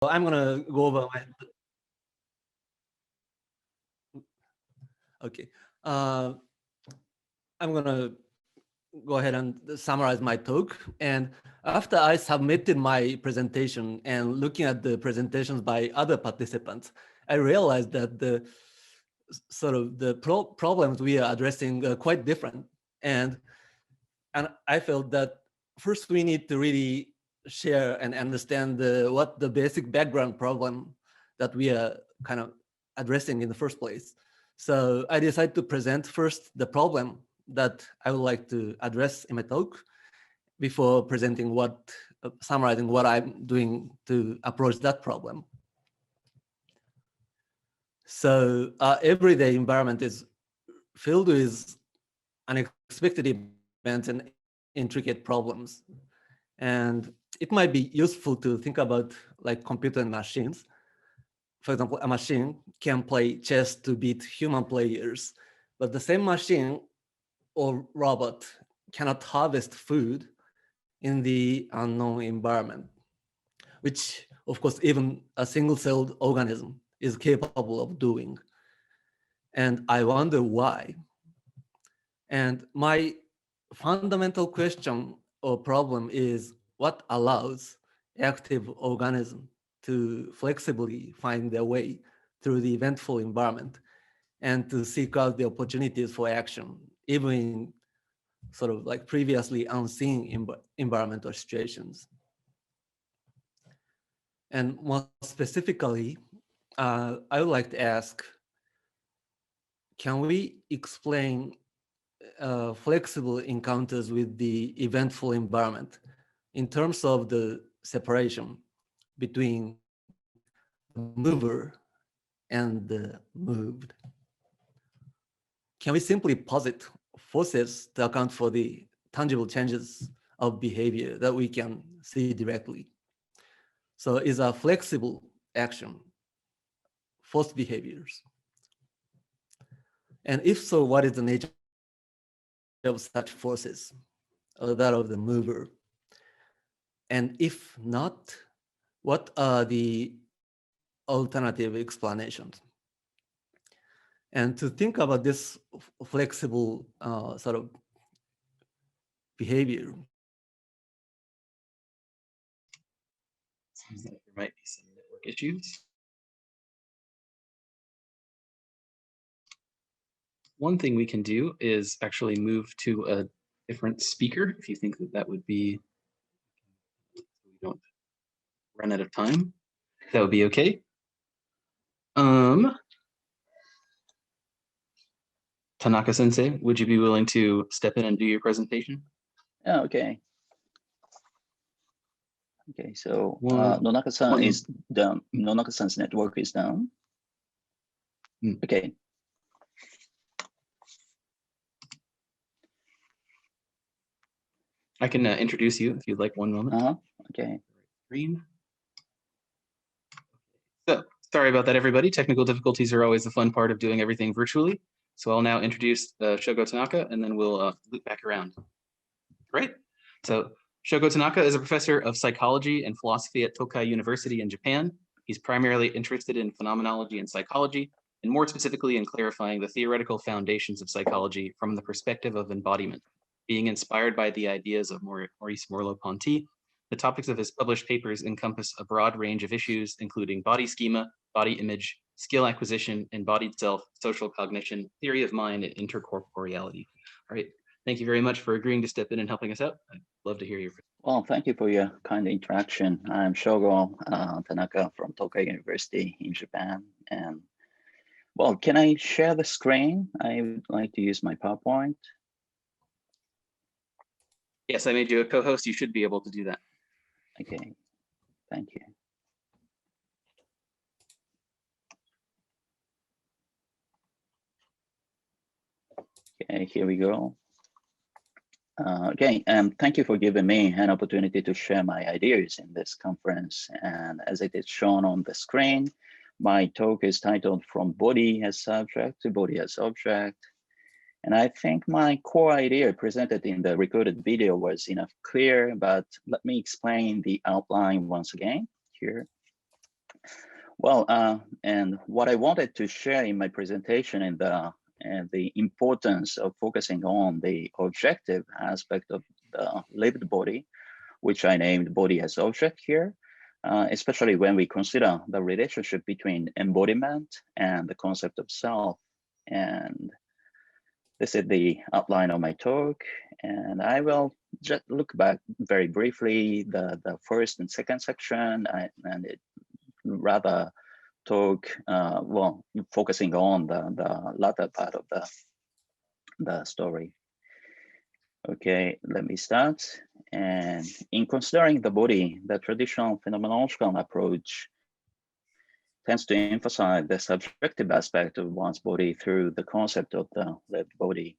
I'm gonna go over my. Okay, I'm gonna go ahead and summarize my talk. And after I submitted my presentation and looking at the presentations by other participants, I realized that the sort of the problems we are addressing are quite different. And I felt that first we need to really share and understand what the basic background problem that we are kind of addressing in the first place. So I decided to present first the problem that I would like to address in my talk before presenting summarizing what I'm doing to approach that problem. So our everyday environment is filled with unexpected events and intricate problems. And it might be useful to think about like computer and machines. For example, a machine can play chess to beat human players, but the same machine or robot cannot harvest food in the unknown environment, which of course even a single-celled organism is capable of doing. And I wonder why. And my fundamental question or problem is what allows active organism to flexibly find their way through the eventful environment and to seek out the opportunities for action, even in sort of like previously unseen environmental situations. And more specifically, I would like to ask, can we explain flexible encounters with the eventful environment in terms of the separation between the mover and the moved? Can we simply posit forces to account for the tangible changes of behavior that we can see directly? So is a flexible action forced behaviors? And if so, what is the nature of such forces, or that of the mover? And if not, what are the alternative explanations? And to think about this flexible sort of behavior. Seems like there might be some network issues. One thing we can do is actually move to a different speaker if you think that that would be, so we don't run out of time. That would be okay. Tanaka sensei, would you be willing to step in and do your presentation? Yeah, okay. Okay, so Nonaka-san is down. Nonaka-san's network is down. Okay. I can introduce you if you'd like 1 moment. Okay. Green. So sorry about that, everybody. Technical difficulties are always the fun part of doing everything virtually. So I'll now introduce Shogo Tanaka, and then we'll loop back around. Right. So Shogo Tanaka is a professor of psychology and philosophy at Tokai University in Japan. He's primarily interested in phenomenology and psychology, and more specifically in clarifying the theoretical foundations of psychology from the perspective of embodiment. Being inspired by the ideas of Maurice Merleau-Ponty, the topics of his published papers encompass a broad range of issues, including body schema, body image, skill acquisition, embodied self, social cognition, theory of mind, and intercorporeality. All right. Thank you very much for agreeing to step in and helping us out. I'd love to hear your. Well, thank you for your kind interaction. I'm Shogo Tanaka from Tokai University in Japan. And well, can I share the screen? I would like to use my PowerPoint. Yes, I made you a co-host. You should be able to do that. Okay, thank you. Okay, here we go. Thank you for giving me an opportunity to share my ideas in this conference. And as it is shown on the screen, my talk is titled From Body as Subject to Body as Object. And I think my core idea presented in the recorded video was enough clear, but let me explain the outline once again here. And what I wanted to share in my presentation and the importance of focusing on the objective aspect of the lived body, which I named body as object here, especially when we consider the relationship between embodiment and the concept of self. And this is the outline of my talk, and I will just look back very briefly the first and second section, and it rather talk, focusing on the latter part of the story. Okay, let me start. And in considering the body, the traditional phenomenological approach tends to emphasize the subjective aspect of one's body through the concept of the lived body.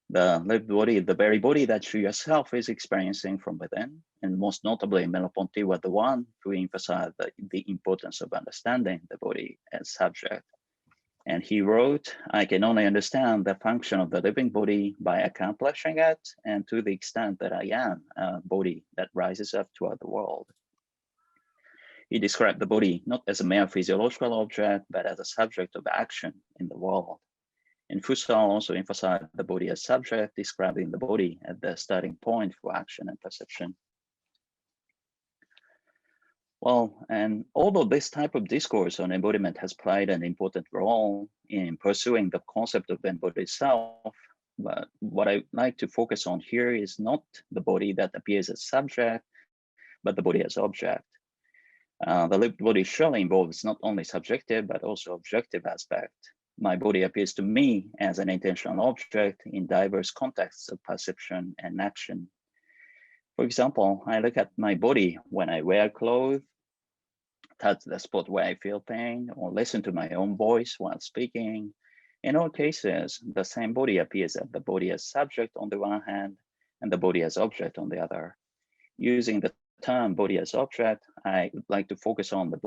The lived body, the very body that you yourself is experiencing from within, and most notably Merleau-Ponty was the one who emphasized the importance of understanding the body as subject. And he wrote, I can only understand the function of the living body by accomplishing it, and to the extent that I am a body that rises up toward the world. He described the body not as a mere physiological object, but as a subject of action in the world. And Froese also emphasized the body as subject, describing the body as the starting point for action and perception. Well, and although this type of discourse on embodiment has played an important role in pursuing the concept of embodied self, but what I like to focus on here is not the body that appears as subject, but the body as object. The lived body surely involves not only subjective, but also objective aspect. My body appears to me as an intentional object in diverse contexts of perception and action. For example, I look at my body when I wear clothes, touch the spot where I feel pain, or listen to my own voice while speaking. In all cases, the same body appears as the body as subject on the one hand, and the body as object on the other. Using the term body as object, I would like to focus on the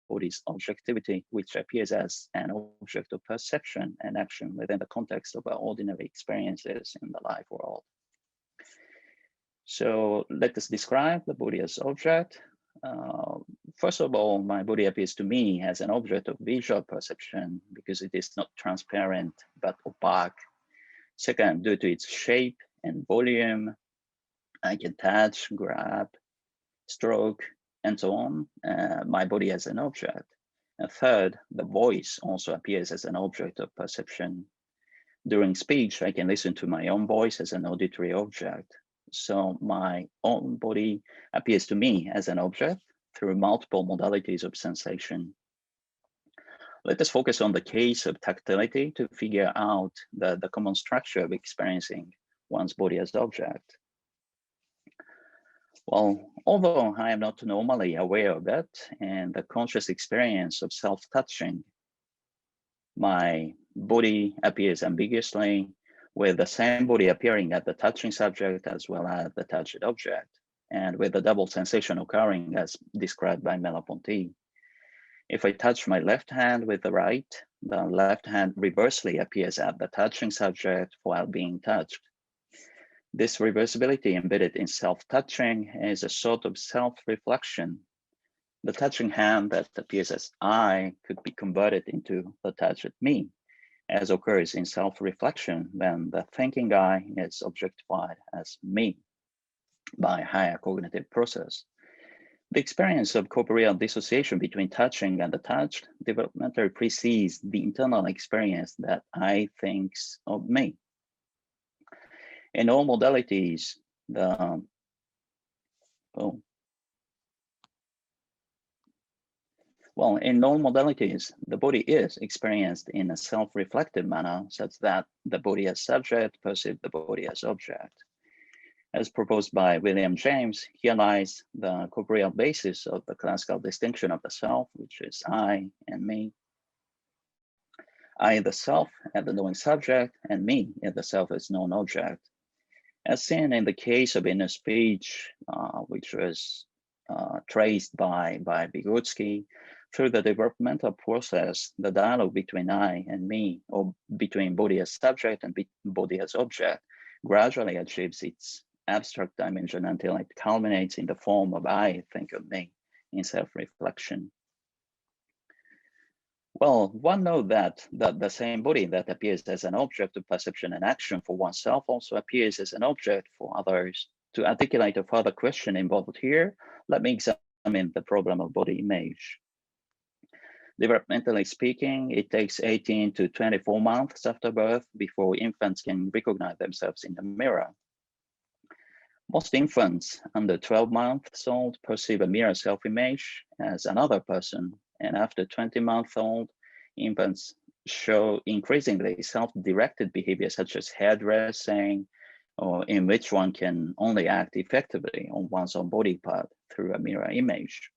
body's objectivity, which appears as an object of perception and action within the context of our ordinary experiences in the life world. So let us describe the body as object. First of all, my body appears to me as an object of visual perception because it is not transparent but opaque. Second, due to its shape and volume, I can touch, grab, stroke, and so on, my body as an object. And third, the voice also appears as an object of perception. During speech, I can listen to my own voice as an auditory object. So my own body appears to me as an object through multiple modalities of sensation. Let us focus on the case of tactility to figure out the common structure of experiencing one's body as object. Well, although I am not normally aware of it and the conscious experience of self-touching, my body appears ambiguously, with the same body appearing at the touching subject as well as the touched object, and with the double sensation occurring as described by Merleau-Ponty. If I touch my left hand with the right, the left hand reversely appears at the touching subject while being touched. This reversibility embedded in self-touching is a sort of self-reflection. The touching hand that appears as I could be converted into the touched me, as occurs in self-reflection when the thinking I is objectified as me by higher cognitive process. The experience of corporeal dissociation between touching and the touched developmentally precedes the internal experience that I thinks of me. In all modalities, the body is experienced in a self-reflective manner, such that the body as subject perceives the body as object. As proposed by William James, here lies the corporeal basis of the classical distinction of the self, which is I and me. I, the self, as the knowing subject, and me, as the self as known object. As seen in the case of inner speech, which was traced by Vygotsky, through the developmental process, the dialogue between I and me, or between body as subject and body as object, gradually achieves its abstract dimension until it culminates in the form of I think of me in self-reflection. Well, one knows that the same body that appears as an object of perception and action for oneself also appears as an object for others. To articulate a further question involved here, let me examine the problem of body image. Developmentally speaking, it takes 18 to 24 months after birth before infants can recognize themselves in the mirror. Most infants under 12 months old perceive a mirror self-image as another person, and after 20 months old, infants show increasingly self-directed behavior such as hairdressing, or in which one can only act effectively on one's own body part through a mirror image.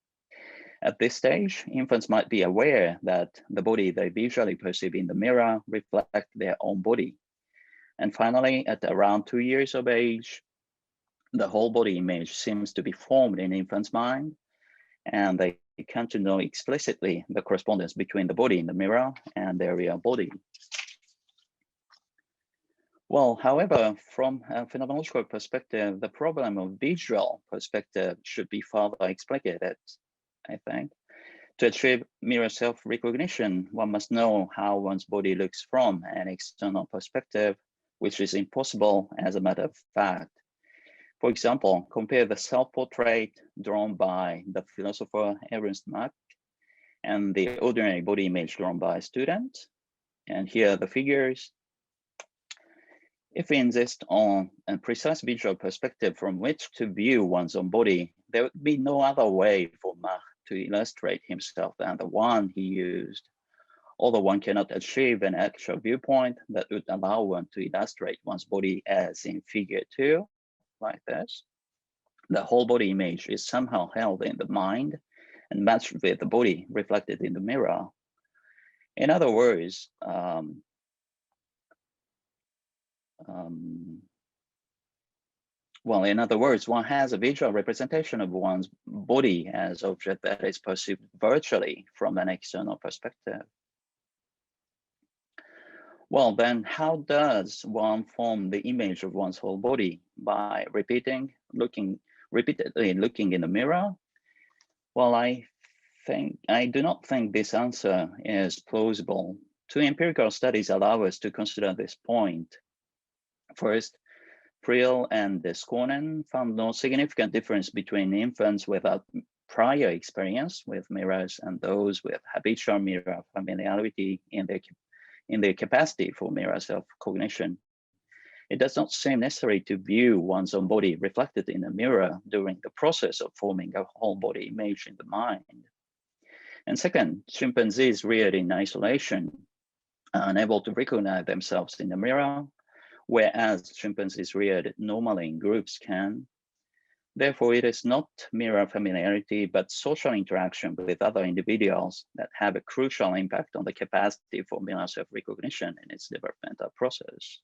At this stage, infants might be aware that the body they visually perceive in the mirror reflects their own body. And finally, at around 2 years of age, the whole body image seems to be formed in infant's mind, and they come to know explicitly the correspondence between the body in the mirror and their real body. Well, however, from a phenomenological perspective, the problem of visual perspective should be further explicated, I think. To achieve mirror self-recognition, one must know how one's body looks from an external perspective, which is impossible as a matter of fact. For example, compare the self-portrait drawn by the philosopher Ernst Mach and the ordinary body image drawn by a student. And here are the figures. If we insist on a precise visual perspective from which to view one's own body, there would be no other way for Mach to illustrate himself than the one he used. Although one cannot achieve an actual viewpoint that would allow one to illustrate one's body as in figure 2, like this, the whole body image is somehow held in the mind and matched with the body reflected in the mirror. In other words, one has a visual representation of one's body as object that is perceived virtually from an external perspective. Well, then how does one form the image of one's whole body? By repeatedly looking in the mirror? Well, I do not think this answer is plausible. Two empirical studies allow us to consider this point. First, Friel and Skonen found no significant difference between infants without prior experience with mirrors and those with habitual mirror familiarity in their capacity for mirror self-cognition. It does not seem necessary to view one's own body reflected in a mirror during the process of forming a whole body image in the mind. And second, chimpanzees reared in isolation are unable to recognize themselves in the mirror, whereas chimpanzees reared normally in groups can. Therefore, it is not mirror familiarity, but social interaction with other individuals that have a crucial impact on the capacity for mirror self-recognition in its developmental process.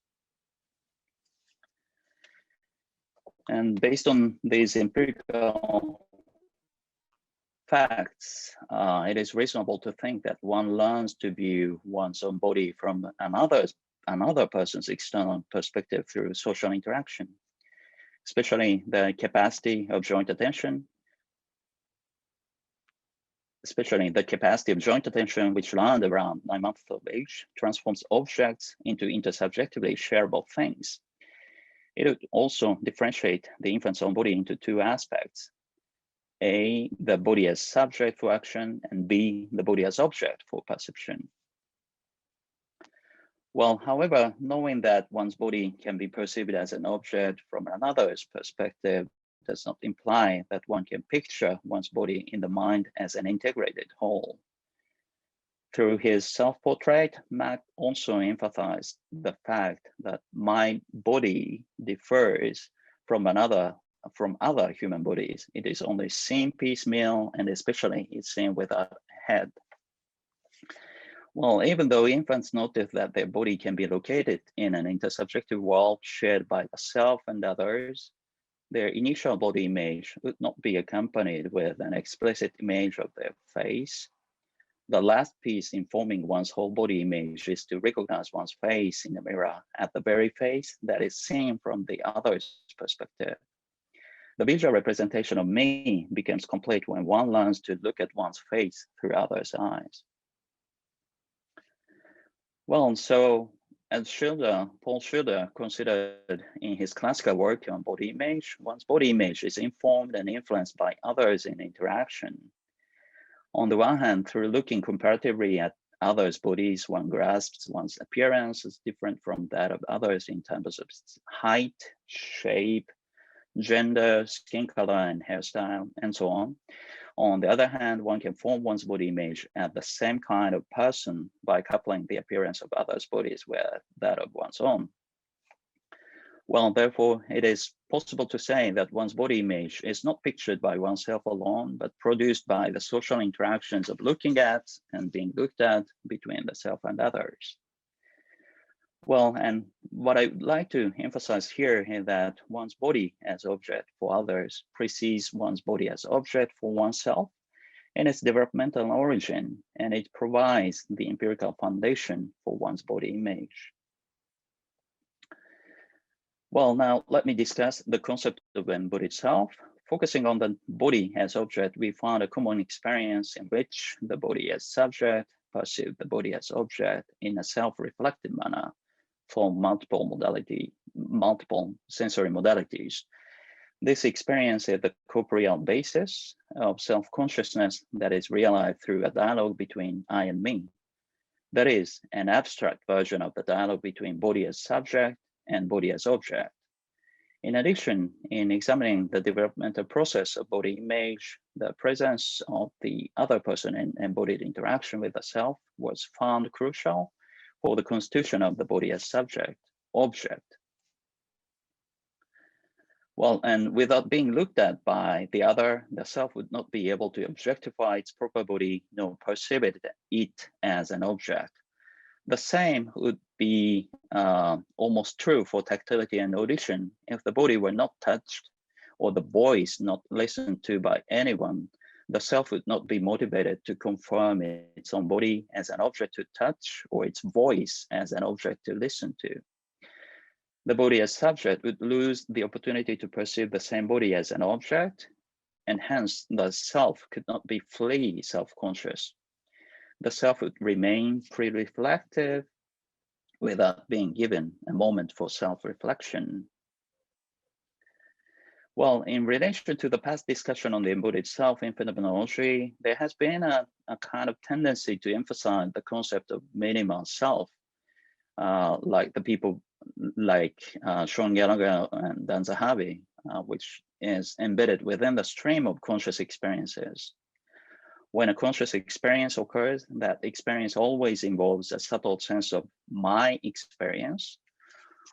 And based on these empirical facts, it is reasonable to think that one learns to view one's own body from another person's external perspective through social interaction, especially the capacity of joint attention, which learned around 9 months of age, transforms objects into intersubjectively shareable things. It would also differentiate the infant's own body into two aspects: A, the body as subject for action, and B, the body as object for perception. Well, however, knowing that one's body can be perceived as an object from another's perspective does not imply that one can picture one's body in the mind as an integrated whole. Through his self-portrait, Mach also emphasized the fact that my body differs from other human bodies. It is only seen piecemeal, and especially it's seen without a head. Well, even though infants notice that their body can be located in an intersubjective world shared by the self and others, their initial body image would not be accompanied with an explicit image of their face. The last piece in forming one's whole body image is to recognize one's face in the mirror at the very face that is seen from the other's perspective. The visual representation of me becomes complete when one learns to look at one's face through others' eyes. Well, so as Paul Schilder considered in his classical work on body image, one's body image is informed and influenced by others in interaction. On the one hand, through looking comparatively at others' bodies, one grasps one's appearance as different from that of others in terms of height, shape, gender, skin color, and hairstyle, and so on. On the other hand, one can form one's body image as the same kind of person by coupling the appearance of others' bodies with that of one's own. Well, therefore, it is possible to say that one's body image is not pictured by oneself alone, but produced by the social interactions of looking at and being looked at between the self and others. Well, and what I would like to emphasize here is that one's body as object for others precedes one's body as object for oneself in its developmental origin, and it provides the empirical foundation for one's body image. Well, now let me discuss the concept of embodied self. Focusing on the body as object, we found a common experience in which the body as subject perceived the body as object in a self-reflective manner from multiple sensory modalities. This experience is the corporeal basis of self-consciousness that is realized through a dialogue between I and me. That is an abstract version of the dialogue between body as subject and body as object. In addition, in examining the developmental process of body image, the presence of the other person in embodied interaction with the self was found crucial for the constitution of the body as subject, object. Well, and without being looked at by the other, the self would not be able to objectify its proper body nor perceive it as an object. The same would be almost true for tactility and audition. If the body were not touched or the voice not listened to by anyone, the self would not be motivated to confirm its own body as an object to touch or its voice as an object to listen to. The body as subject would lose the opportunity to perceive the same body as an object, and hence the self could not be fully self-conscious. The self would remain pre-reflective without being given a moment for self-reflection. Well, in relation to the past discussion on the embodied self in phenomenology, there has been a kind of tendency to emphasize the concept of minimal self, like the people like Sean Gallagher and Dan Zahavi, which is embedded within the stream of conscious experiences. When a conscious experience occurs, that experience always involves a subtle sense of my experience.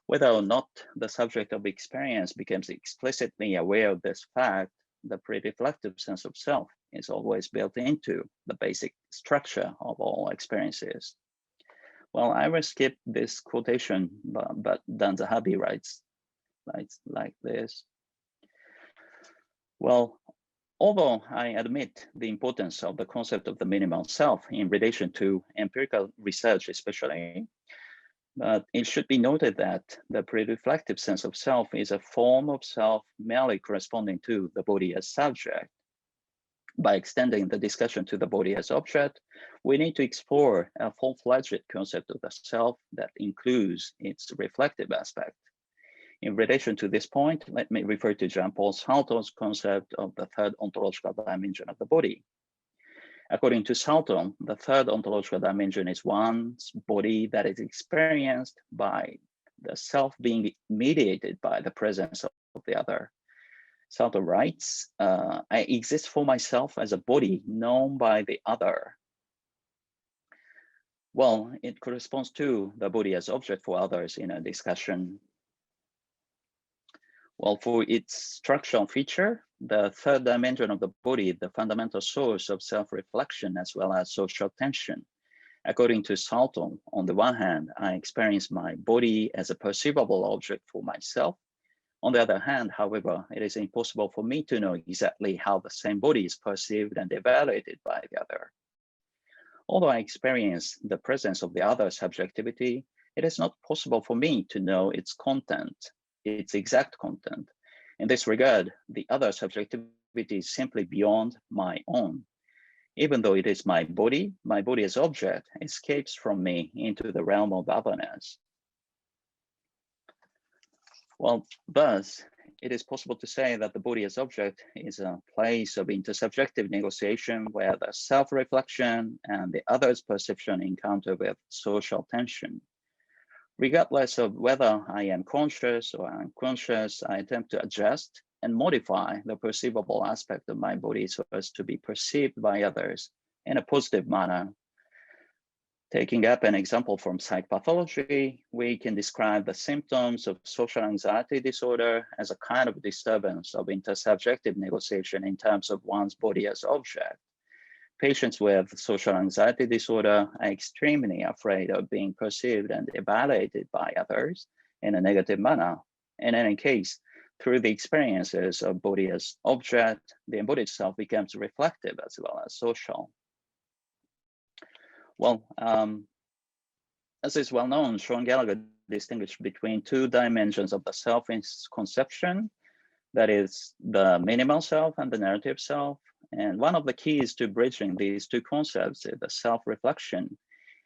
Whether or not the subject of experience becomes explicitly aware of this fact, the pre-reflective sense of self is always built into the basic structure of all experiences. Well, I will skip this quotation, but Dan Zahavi writes like this. Well, although I admit the importance of the concept of the minimal self in relation to empirical research especially, but it should be noted that the pre-reflective sense of self is a form of self merely corresponding to the body as subject. By extending the discussion to the body as object, we need to explore a full-fledged concept of the self that includes its reflective aspect. In relation to this point, let me refer to Jean-Paul Sartre's concept of the third ontological dimension of the body. According to Sartre, the third ontological dimension is one's body that is experienced by the self being mediated by the presence of the other. Sartre writes, I exist for myself as a body known by the other. Well, it corresponds to the body as object for others in a discussion. Well, for its structural feature, the third dimension of the body, the fundamental source of self-reflection as well as social tension. According to Sartre, on the one hand, I experience my body as a perceivable object for myself. On the other hand, however, it is impossible for me to know exactly how the same body is perceived and evaluated by the other. Although I experience the presence of the other subjectivity, it is not possible for me to know its content, its exact content. In this regard, the other subjectivity is simply beyond my own. even though it is my body as object escapes from me into the realm of otherness. Well, thus, it is possible to say that the body as object is a place of intersubjective negotiation where the self-reflection and the other's perception encounter with social tension. Regardless of whether I am conscious or unconscious, I attempt to adjust and modify the perceivable aspect of my body so as to be perceived by others in a positive manner. Taking up an example from psychopathology, we can describe the symptoms of social anxiety disorder as a kind of disturbance of intersubjective negotiation in terms of one's body as object. Patients with social anxiety disorder are extremely afraid of being perceived and evaluated by others in a negative manner. In any case, through the experiences of body as object, the embodied self becomes reflective as well as social. Well, as is well known, Sean Gallagher distinguished between two dimensions of the self in conception, that is the minimal self and the narrative self. And one of the keys to bridging these two concepts is the self-reflection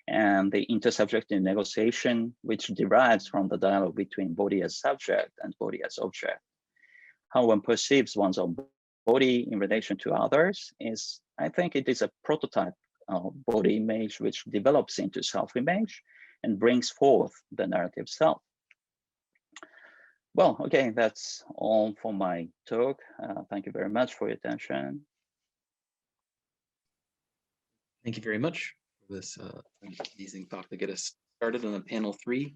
and the intersubjective negotiation, which derives from the dialogue between body as subject and body as object. How one perceives one's own body in relation to others is, I think it is a prototype body image which develops into self-image and brings forth the narrative self. Well, okay, that's all for my talk. Thank you very much for your attention. Thank you very much for this amazing talk to get us started on panel 3.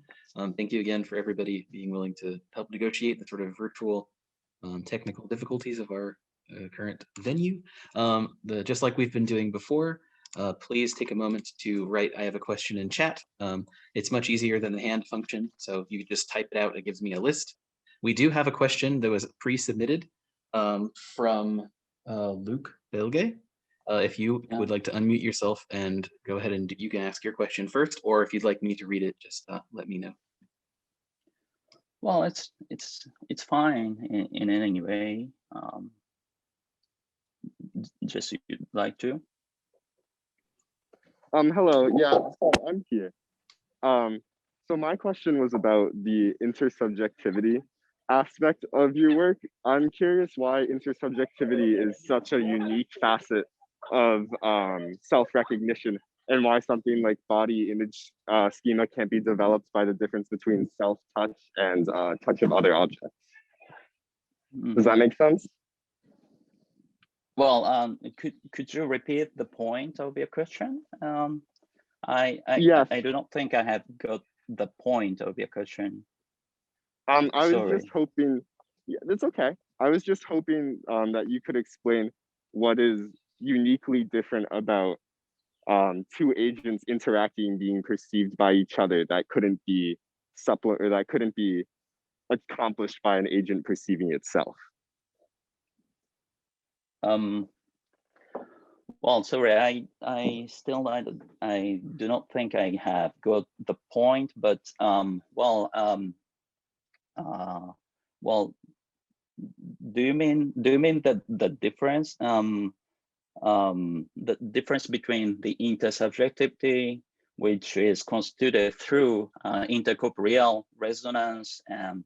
Thank you again for everybody being willing to help negotiate the sort of virtual technical difficulties of our current venue. Just like we've been doing before, please take a moment to write "I have a question" in chat. It's much easier than the hand function, so you just type it out. It gives me a list. We do have a question that was pre-submitted from Luke Belge. If you would like to unmute yourself and go ahead and you can ask your question first, or if you'd like me to read it, just let me know. Well, it's fine in any way. Just if you'd like to. Hello. Yeah, so I'm here. So my question was about the intersubjectivity aspect of your work. I'm curious why intersubjectivity is such a unique facet of self-recognition, and why something like body image schema can't be developed by the difference between self-touch and touch of other objects. Does that make sense? Well, could you repeat the point of your question? Yes. I do not think I have got the point of your question. I was Sorry. just hoping, yeah, that's okay. I was just hoping that you could explain what is uniquely different about two agents interacting, being perceived by each other, that couldn't be accomplished by an agent perceiving itself. Well, sorry, I do not think I have got the point, but do you mean that the difference between the intersubjectivity, which is constituted through intercorporeal resonance, and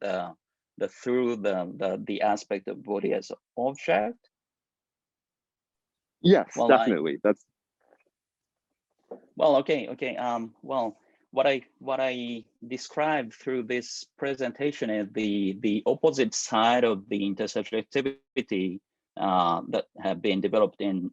through the aspect of body as object? Yes, Well, definitely. Okay. Well, what I described through this presentation is the opposite side of the intersubjectivity that have been developed in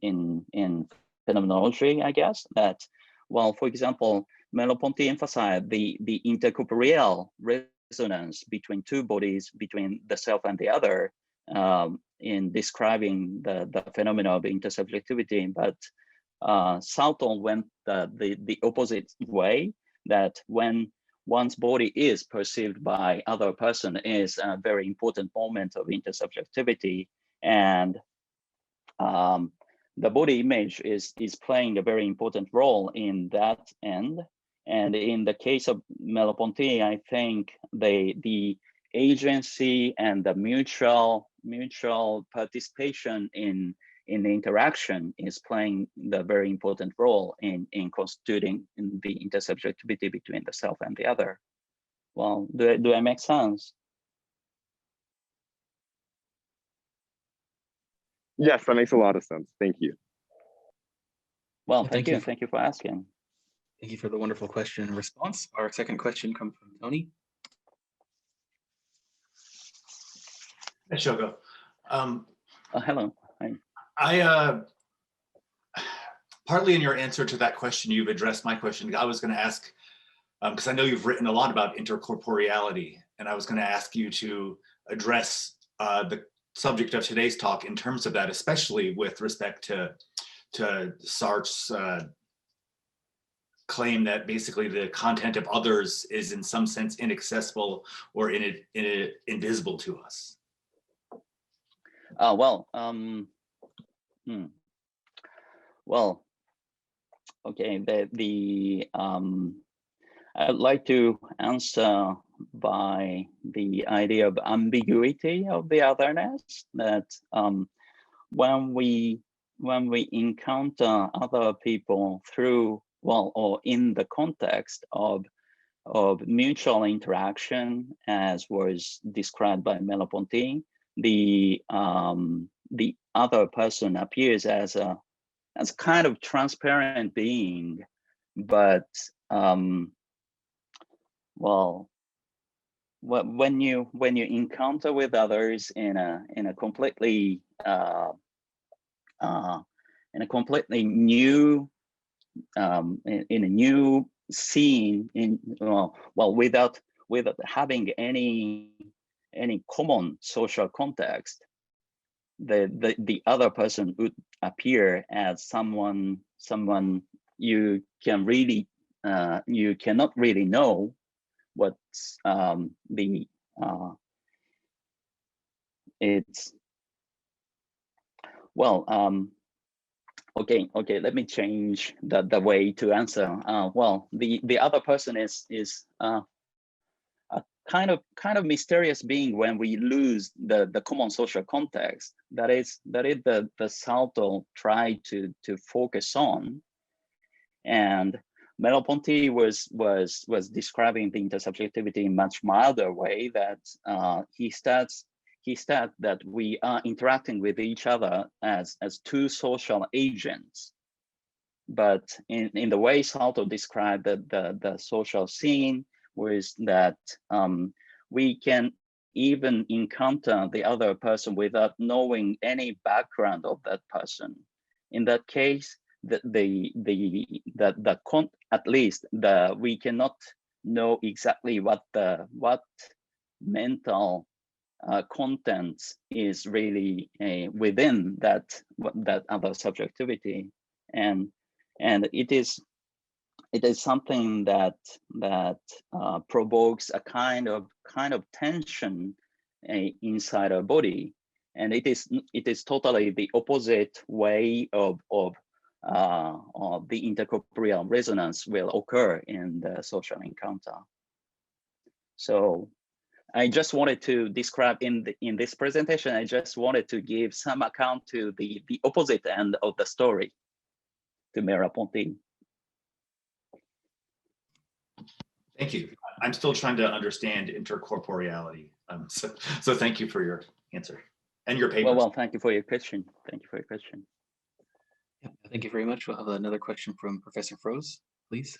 phenomenology, I guess. That, well, for example, Merleau-Ponty emphasized the intercorporeal resonance between two bodies, between the self and the other, in describing the phenomena of intersubjectivity. But Salton went the opposite way, that when one's body is perceived by other person is a very important moment of intersubjectivity, and the body image is playing a very important role in that end. And in the case of Merleau-Ponty, I think the agency and the mutual participation in in the interaction is playing the very important role in constituting the intersubjectivity between the self and the other. Well, do I make sense? Yes, that makes a lot of sense. Thank you. Well, Yeah, thank you. Thank you for asking. Thank you for the wonderful question and response. Our second question comes from Tony. Hey, Shogo. Hello. Hi. I partly in your answer to that question, you've addressed my question. I was going to ask, because I know you've written a lot about intercorporeality, and I was going to ask you to address the subject of today's talk in terms of that, especially with respect to Sartre's claim that basically the content of others is in some sense inaccessible or invisible to us. Well, okay. I'd like to answer by the idea of ambiguity of the otherness, that when we encounter other people through, well, or in the context of mutual interaction, as was described by Merleau-Ponty, the other person appears as a kind of transparent being, but well, when you encounter with others in a completely new in a new scene, without having any common social context, the other person would appear as someone you cannot really know what's it's well okay, let me change the way to answer. Well, the other person is a kind of mysterious being when we lose the common social context. That is the Salto tried to focus on. And Merleau-Ponty was describing the intersubjectivity in much milder way, that he states that we are interacting with each other as two social agents. But in the way Salto described the social scene was that we can even encounter the other person without knowing any background of that person. In that case, we cannot know exactly what mental contents is really within that other subjectivity, and it is something that provokes a kind of tension inside our body, and it is totally the opposite way of the intercorporeal resonance will occur in the social encounter. So I just wanted to describe in this presentation, I just wanted to give some account to the opposite end of the story to Merleau-Ponty. Thank you. I'm still trying to understand intercorporeality. So thank you for your answer and your paper. Well, thank you for your question. Thank you for your question. Yep, thank you very much. We'll have another question from Professor Froese, please.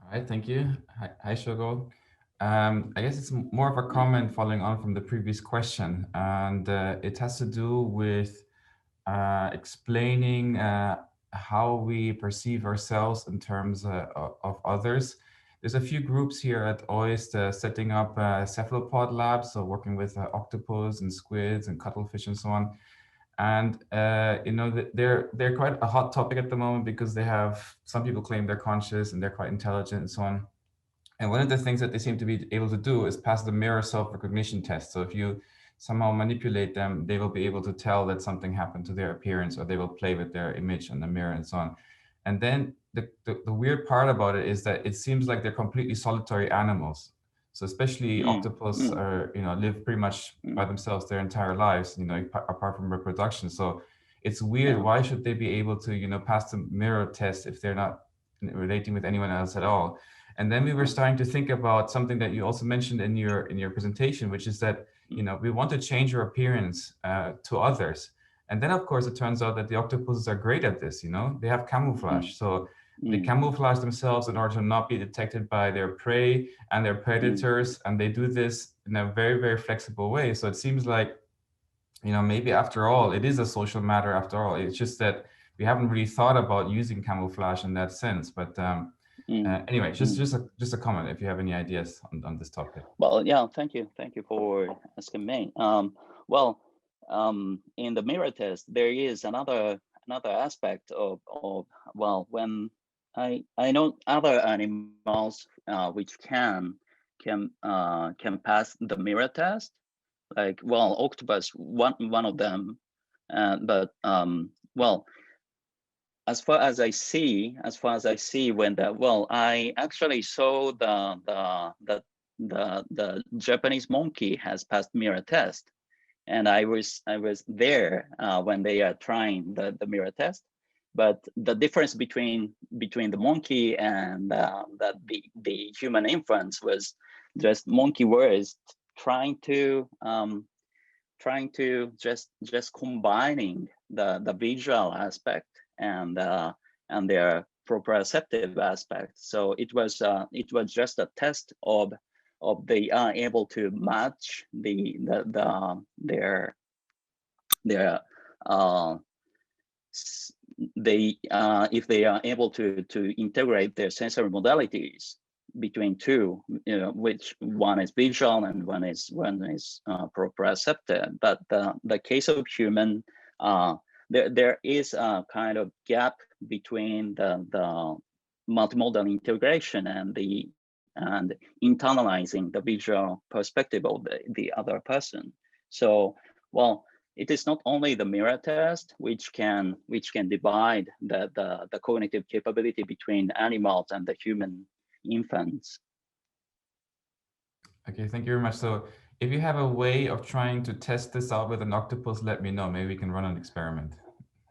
All right, thank you. Hi, Shogo. I guess it's more of a comment following on from the previous question, and it has to do with explaining how we perceive ourselves in terms of others. There's a few groups here at OIST setting up cephalopod labs, so working with octopus and squids and cuttlefish and so on. And they're quite a hot topic at the moment because they have, some people claim they're conscious and they're quite intelligent and so on. And one of the things that they seem to be able to do is pass the mirror self-recognition test. So if you somehow manipulate them, they will be able to tell that something happened to their appearance, or they will play with their image on the mirror and so on. And then the weird part about it is that it seems like they're completely solitary animals. So especially octopus are, live pretty much by themselves their entire lives, apart from reproduction. So it's weird. Why should they be able to, pass the mirror test if they're not relating with anyone else at all? And then we were starting to think about something that you also mentioned in your presentation, which is that, we want to change our appearance to others. And then, of course, it turns out that the octopuses are great at this, they have camouflage. So they camouflage themselves in order to not be detected by their prey and their predators. And they do this in a very, very flexible way. So it seems like, maybe after all, it is a social matter after all. It's just that we haven't really thought about using camouflage in that sense. But anyway, just a comment if you have any ideas on this topic. Well, yeah, thank you for asking me. In the mirror test, there is another aspect of when I know other animals which can pass the mirror test, like octopus, one of them, but as far as I see, when I actually saw the Japanese monkey has passed mirror test, and I was there when they are trying the mirror test. But the difference between the monkey and the human infants was just monkey was trying to just combining the visual aspect and their proprioceptive aspect. So it was just a test of they are able to match if they are able to integrate their sensory modalities between two, which one is visual and one is proprioceptive. But the case of human, there is a kind of gap between the multimodal integration and internalizing the visual perspective of the other person. So, it is not only the mirror test which can divide the cognitive capability between animals and the human infants. Okay, thank you very much. So if you have a way of trying to test this out with an octopus, let me know. Maybe we can run an experiment.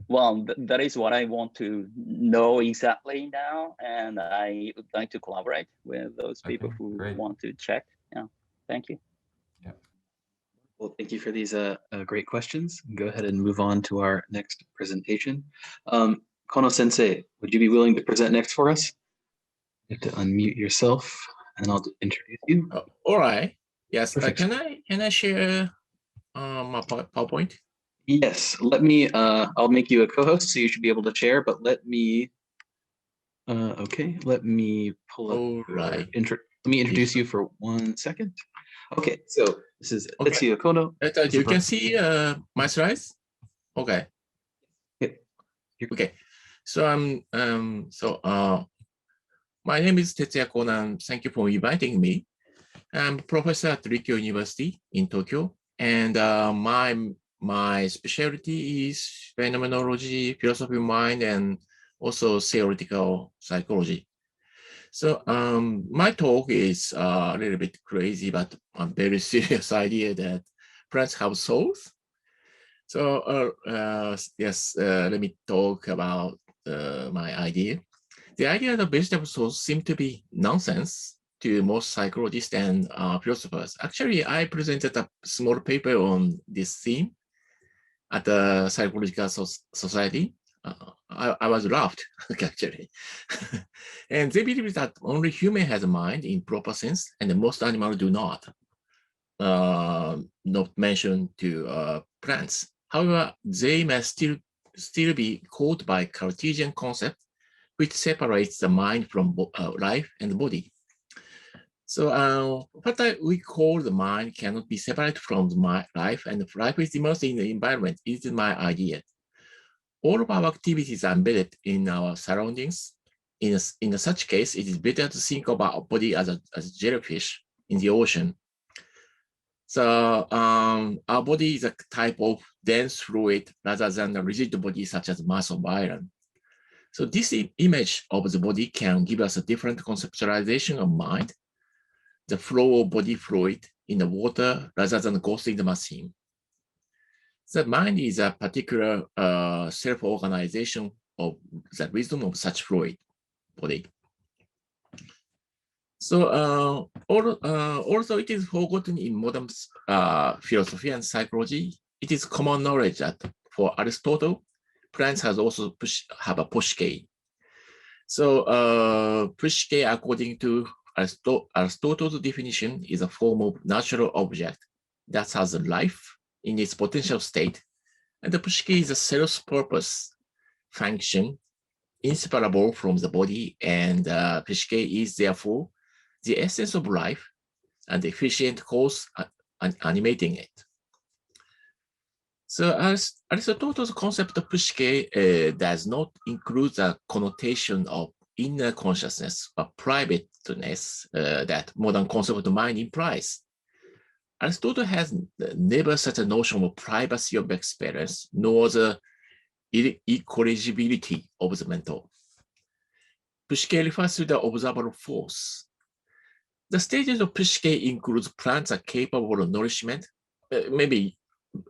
Well, that is what I want to know exactly now, and I would like to collaborate with those people who want to check. Yeah, thank you. Yeah. Well, thank you for these great questions. Go ahead and move on to our next presentation. Kono Sensei, would you be willing to present next for us? You have to unmute yourself, and I'll introduce you. All right. Yes. Perfect. Can I share my PowerPoint? Yes. Let me. I'll make you a co-host, so you should be able to share. But let me. Okay. Let me pull up. All right. Let me introduce you for 1 second. Okay. So this is Tetsuya Kono. You can see my slides. Okay. Okay. Okay. So my name is Tetsuya Kono, and thank you for inviting me. I'm a professor at Rikyo University in Tokyo, and my specialty is phenomenology, philosophy of mind, and also theoretical psychology. So my talk is a little bit crazy, but a very serious idea that plants have souls. So yes, let me talk about my idea. The idea that vegetable souls seem to be nonsense to most psychologists and philosophers. Actually, I presented a small paper on this theme at the Psychological Society. I was laughed, actually. And they believe that only human has a mind in proper sense, and most animals do not. Not mentioned to plants. However, they may still be caught by Cartesian concept, which separates the mind from life and body. So what we call the mind cannot be separated from the life, and life is immersed in the environment. This is my idea. All of our activities are embedded in our surroundings. In such case, it is better to think of our body as a jellyfish in the ocean. So our body is a type of dense fluid rather than a rigid body such as mass of iron. So this image of the body can give us a different conceptualization of mind. the flow of body fluid in the water rather than ghost in the machine. The mind is a particular self-organization of the rhythm of such fluid body. So although it is forgotten in modern philosophy and psychology, it is common knowledge that for Aristotle, plants have also have a psyche. So psyche, according to Aristotle's definition, is a form of natural object that has a life in its potential state, and the psyche is a self-purpose function inseparable from the body, and psyche is therefore the essence of life and the efficient cause animating it. So Aristotle's concept of psyche does not include the connotation of inner consciousness or privateness that modern concept of mind implies. Aristotle has never such a notion of privacy of experience, nor the incorrigibility of the mental. Psyche refers to the observable force. The stages of psyche includes plants are capable of nourishment. Maybe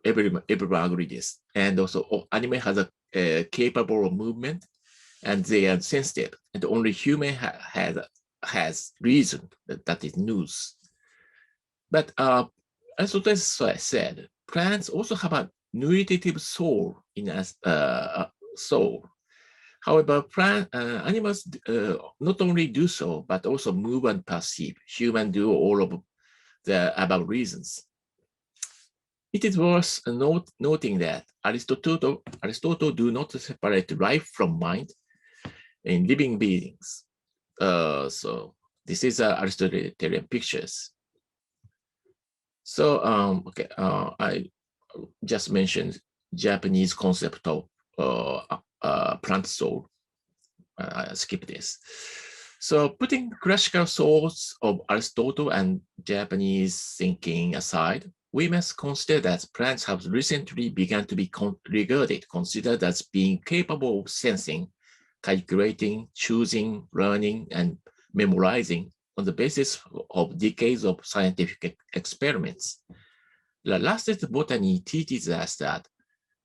everyone agree this. And also animal has a capable of movement, and they are sensitive. And only human has reason that is news. But as I said, plants also have a nutritive soul in a soul. However, animals not only do so, but also move and perceive. Humans do all of the above reasons. It is worth noting that Aristotle do not separate life from mind in living beings. So this is Aristotelian pictures. So okay, I just mentioned Japanese concept of plant soul. Skip this. So putting classical thoughts of Aristotle and Japanese thinking aside, we must consider that plants have recently begun to be considered as being capable of sensing, calculating, choosing, learning, and memorizing on the basis of decades of scientific experiments. The latest botany teaches us that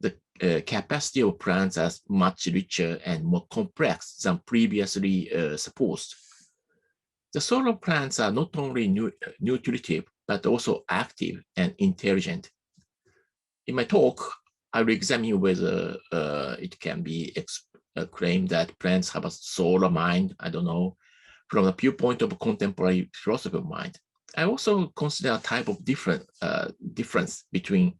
the capacity of plants is much richer and more complex than previously supposed. The soul of plants are not only nutritive, but also active and intelligent. In my talk, I will examine whether it can be claimed that plants have a soul or mind, I don't know, from the viewpoint of contemporary philosophy of mind. I also consider a type of difference between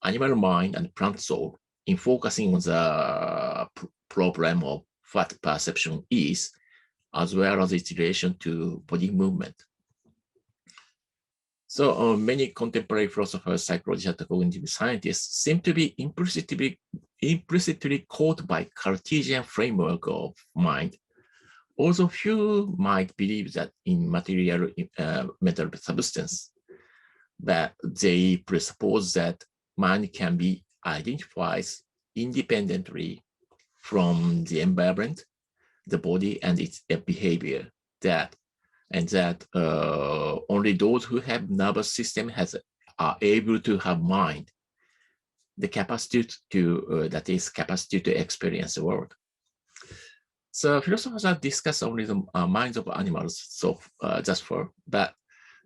animal mind and plant soul in focusing on the problem of what perception is, as well as its relation to body movement. So many contemporary philosophers, psychologists, and cognitive scientists seem to be implicitly caught by Cartesian framework of mind, although few might believe that in material mental substance, but they presuppose that mind can be identified independently from the environment, the body, and its behavior. And that only those who have nervous system are able to have mind, the capacity to capacity to experience the world. So philosophers have discussed only the minds of animals but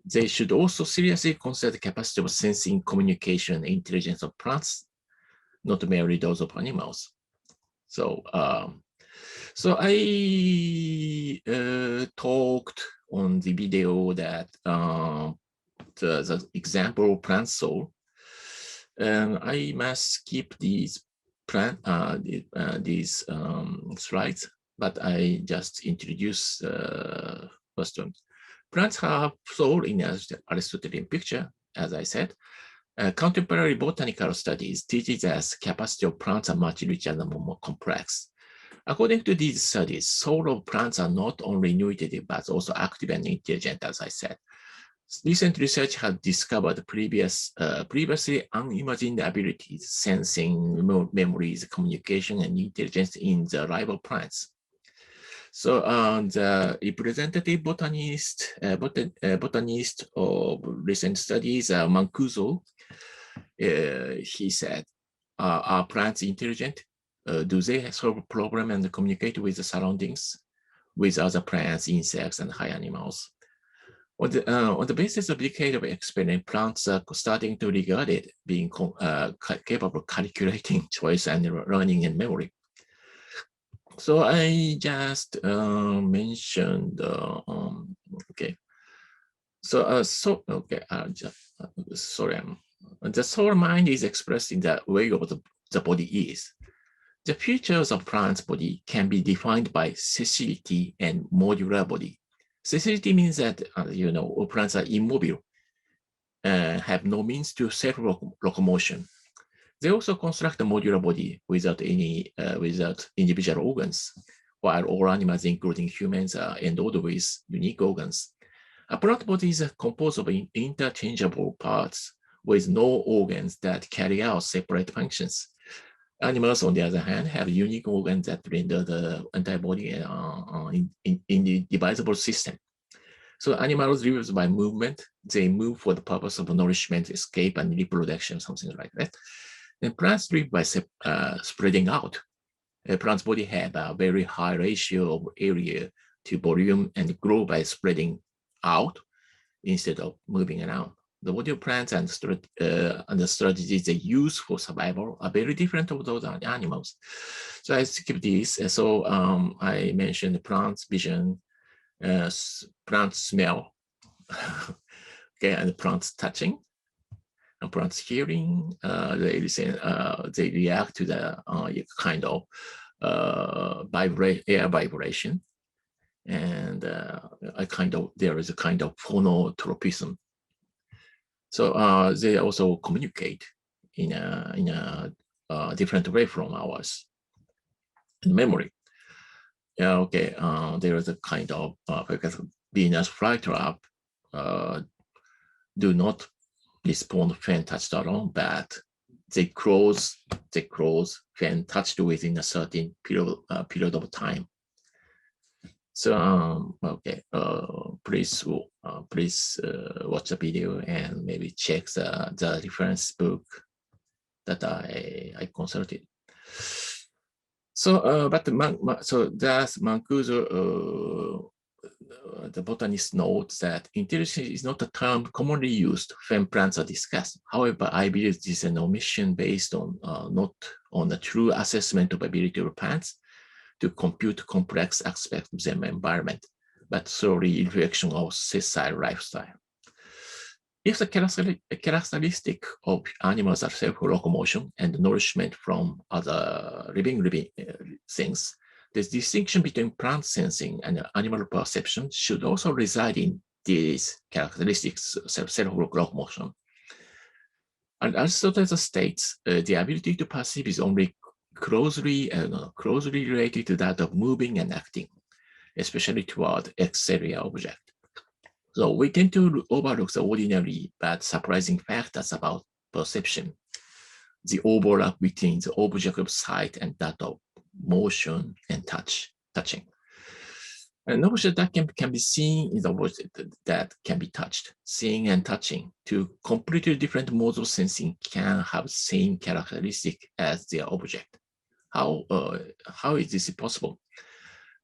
they should also seriously consider the capacity of sensing, communication, and intelligence of plants, not merely those of animals. So I talked on the video that the example of plant soul, and I must skip these slides, but I just introduce first one. Plants have soul in the Aristotelian picture, as I said. Contemporary botanical studies teaches us capacity of plants are much richer and more complex. According to these studies, soul of plants are not only nutritive, but also active and intelligent, as I said. Recent research has discovered previously unimagined abilities, sensing, memories, communication, and intelligence in the rival plants. So the representative botanist of recent studies, Mancuso, he said, are plants intelligent? Do they solve problems and communicate with the surroundings, with other plants, insects, and high animals? On the basis of decades of experiment, plants are starting to regard it being capable of calculating choice and learning and memory. So I just mentioned, okay. So, sorry, the soul mind is expressed in the way of the body is. The features of plant's body can be defined by sessile and modular body. Sessile means that, all plants are immobile, have no means to self-locomotion. They also construct a modular body without individual organs, while all animals, including humans, are endowed with unique organs. A plant body is composed of interchangeable parts with no organs that carry out separate functions. Animals, on the other hand, have unique organs that render the entire body in the divisible system. So animals live by movement. They move for the purpose of nourishment, escape, and reproduction, something like that. And plants live by spreading out. A plant's body have a very high ratio of area to volume and grow by spreading out instead of moving around. The body of plants and the strategies they use for survival are very different of those animals. So I skip this. So I mentioned plants vision, plants smell, okay, and plants touching, and plants hearing. They listen. They react to the kind of air vibration, and there is a kind of phonotropism. So they also communicate in a different way from ours. And memory. Yeah, okay. There is a kind of because Venus flytrap do not respond when touched alone, but they close when touched within a certain period of time. So okay, please watch the video and maybe check the reference book that I consulted. So, so that's Mancuso, the botanist notes that intelligence is not a term commonly used when plants are discussed. However, I believe this is an omission based on not on the true assessment of ability of plants to compute complex aspects of their environment, but solely reflection of sessile lifestyle. If the characteristic of animals are self-locomotion and nourishment from other living things, the distinction between plant sensing and animal perception should also reside in these characteristics of self-locomotion. And Aristotle states the ability to perceive is only closely related to that of moving and acting, especially toward exterior object. So we tend to overlook the ordinary but surprising factors about perception, the overlap between the object of sight and that of motion and touching. An object that can be seen is an object that can be touched. Seeing and touching, two completely different modes of sensing, can have the same characteristic as their object. How is this possible?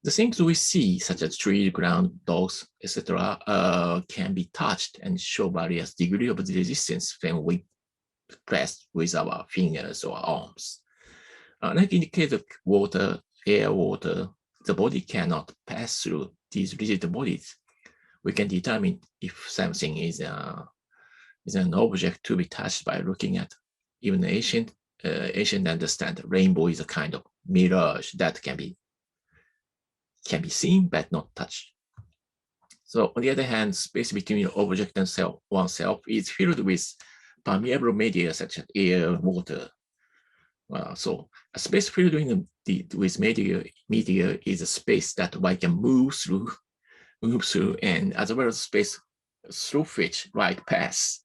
The things we see, such as trees, ground, dogs, etc., can be touched and show various degrees of resistance when we press with our fingers or arms. Like in the case of water, air, water, the body cannot pass through these rigid bodies. We can determine if something is an object to be touched by looking at. Even ancient understand rainbow is a kind of mirage that can be seen but not touched. So on the other hand, space between object and oneself is filled with permeable media such as air, water. So a space filled with media is a space that one can move through, and as well as space through which light pass,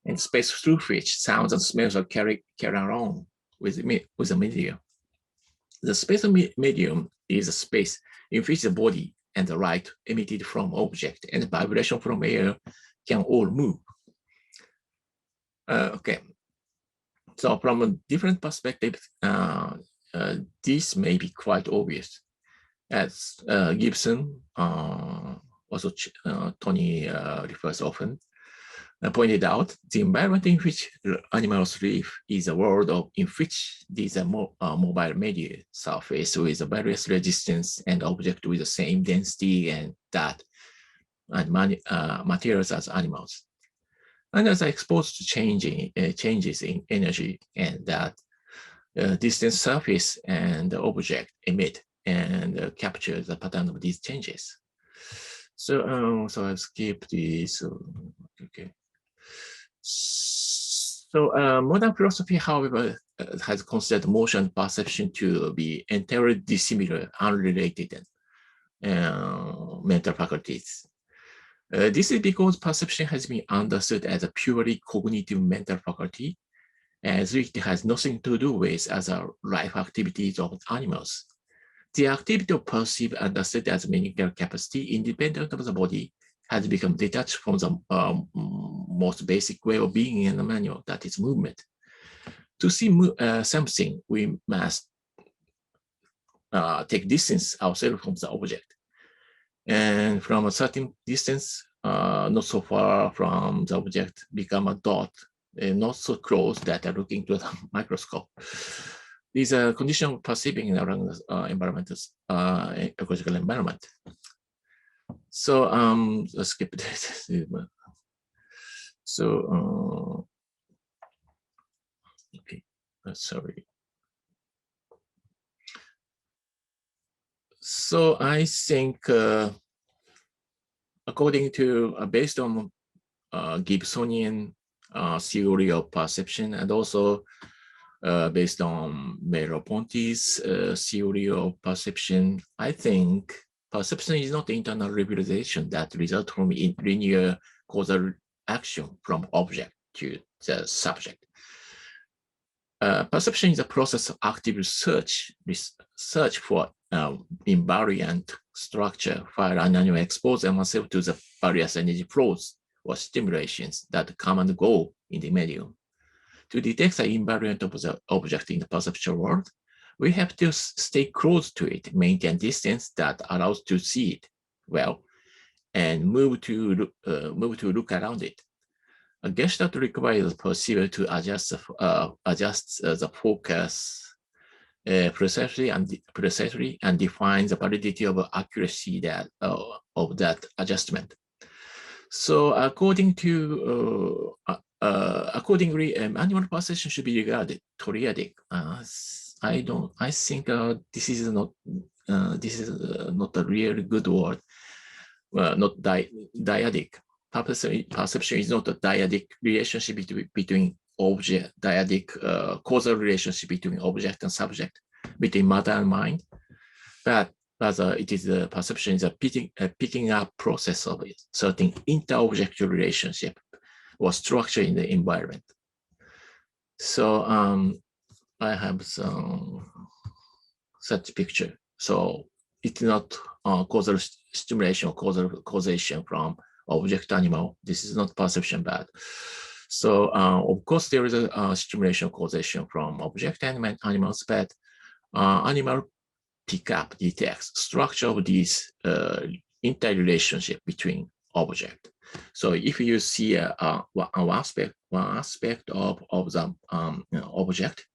and space through which sounds and smells are carried along with the media. The spatial medium is a space in which the body and the light emitted from object and vibration from air can all move. Okay. So from a different perspective, this may be quite obvious. As Gibson, also Tony refers often, pointed out, the environment in which animals live is a world in which these mobile media surface with various resistance and object with the same density and that and materials as animals. And as exposed to changes in energy and that distance surface and the object emit and capture the pattern of these changes. So, so I'll skip this. Okay. So modern philosophy, however, has considered motion perception to be entirely dissimilar, unrelated mental faculties. This is because perception has been understood as a purely cognitive mental faculty, as it has nothing to do with other life activities of animals. The activity of perceive understood as mechanical capacity independent of the body has become detached from the most basic way of being in the manual, that is movement. To see something, we must take distance ourselves from the object. And from a certain distance, not so far from the object, become a dot, not so close that are looking to the microscope. These are conditions of perceiving around the ecological environment. So let's skip this. So okay, sorry. So I think according to based on Gibsonian theory of perception and also based on Merleau-Ponty's theory of perception, I think perception is not the internal realization that results from linear causal action from object to the subject. Perception is a process of active search for invariant structure while an animal exposes oneself to the various energy flows or stimulations that come and go in the medium. To detect the invariant of the object in the perceptual world, we have to stay close to it, maintain distance that allows to see it well, and move to look around it. A gestalt requires the perceiver to adjust the focus precisely and define the validity of accuracy of that adjustment. So accordingly, animal perception should be regarded triadic. I think this is not a really good word. Not dyadic. Perception is not a dyadic relationship between object, dyadic causal relationship between object and subject, between matter and mind, but rather it is the perception is a picking up process of it, certain inter-objectual relationship or structure in the environment. So I have some such picture. So it's not causal stimulation or causation from object animal. This is not perception bad. So of course there is a stimulation causation from object animals, but animal pick up, detects structure of these interrelationship between object. So if you see one aspect of the object,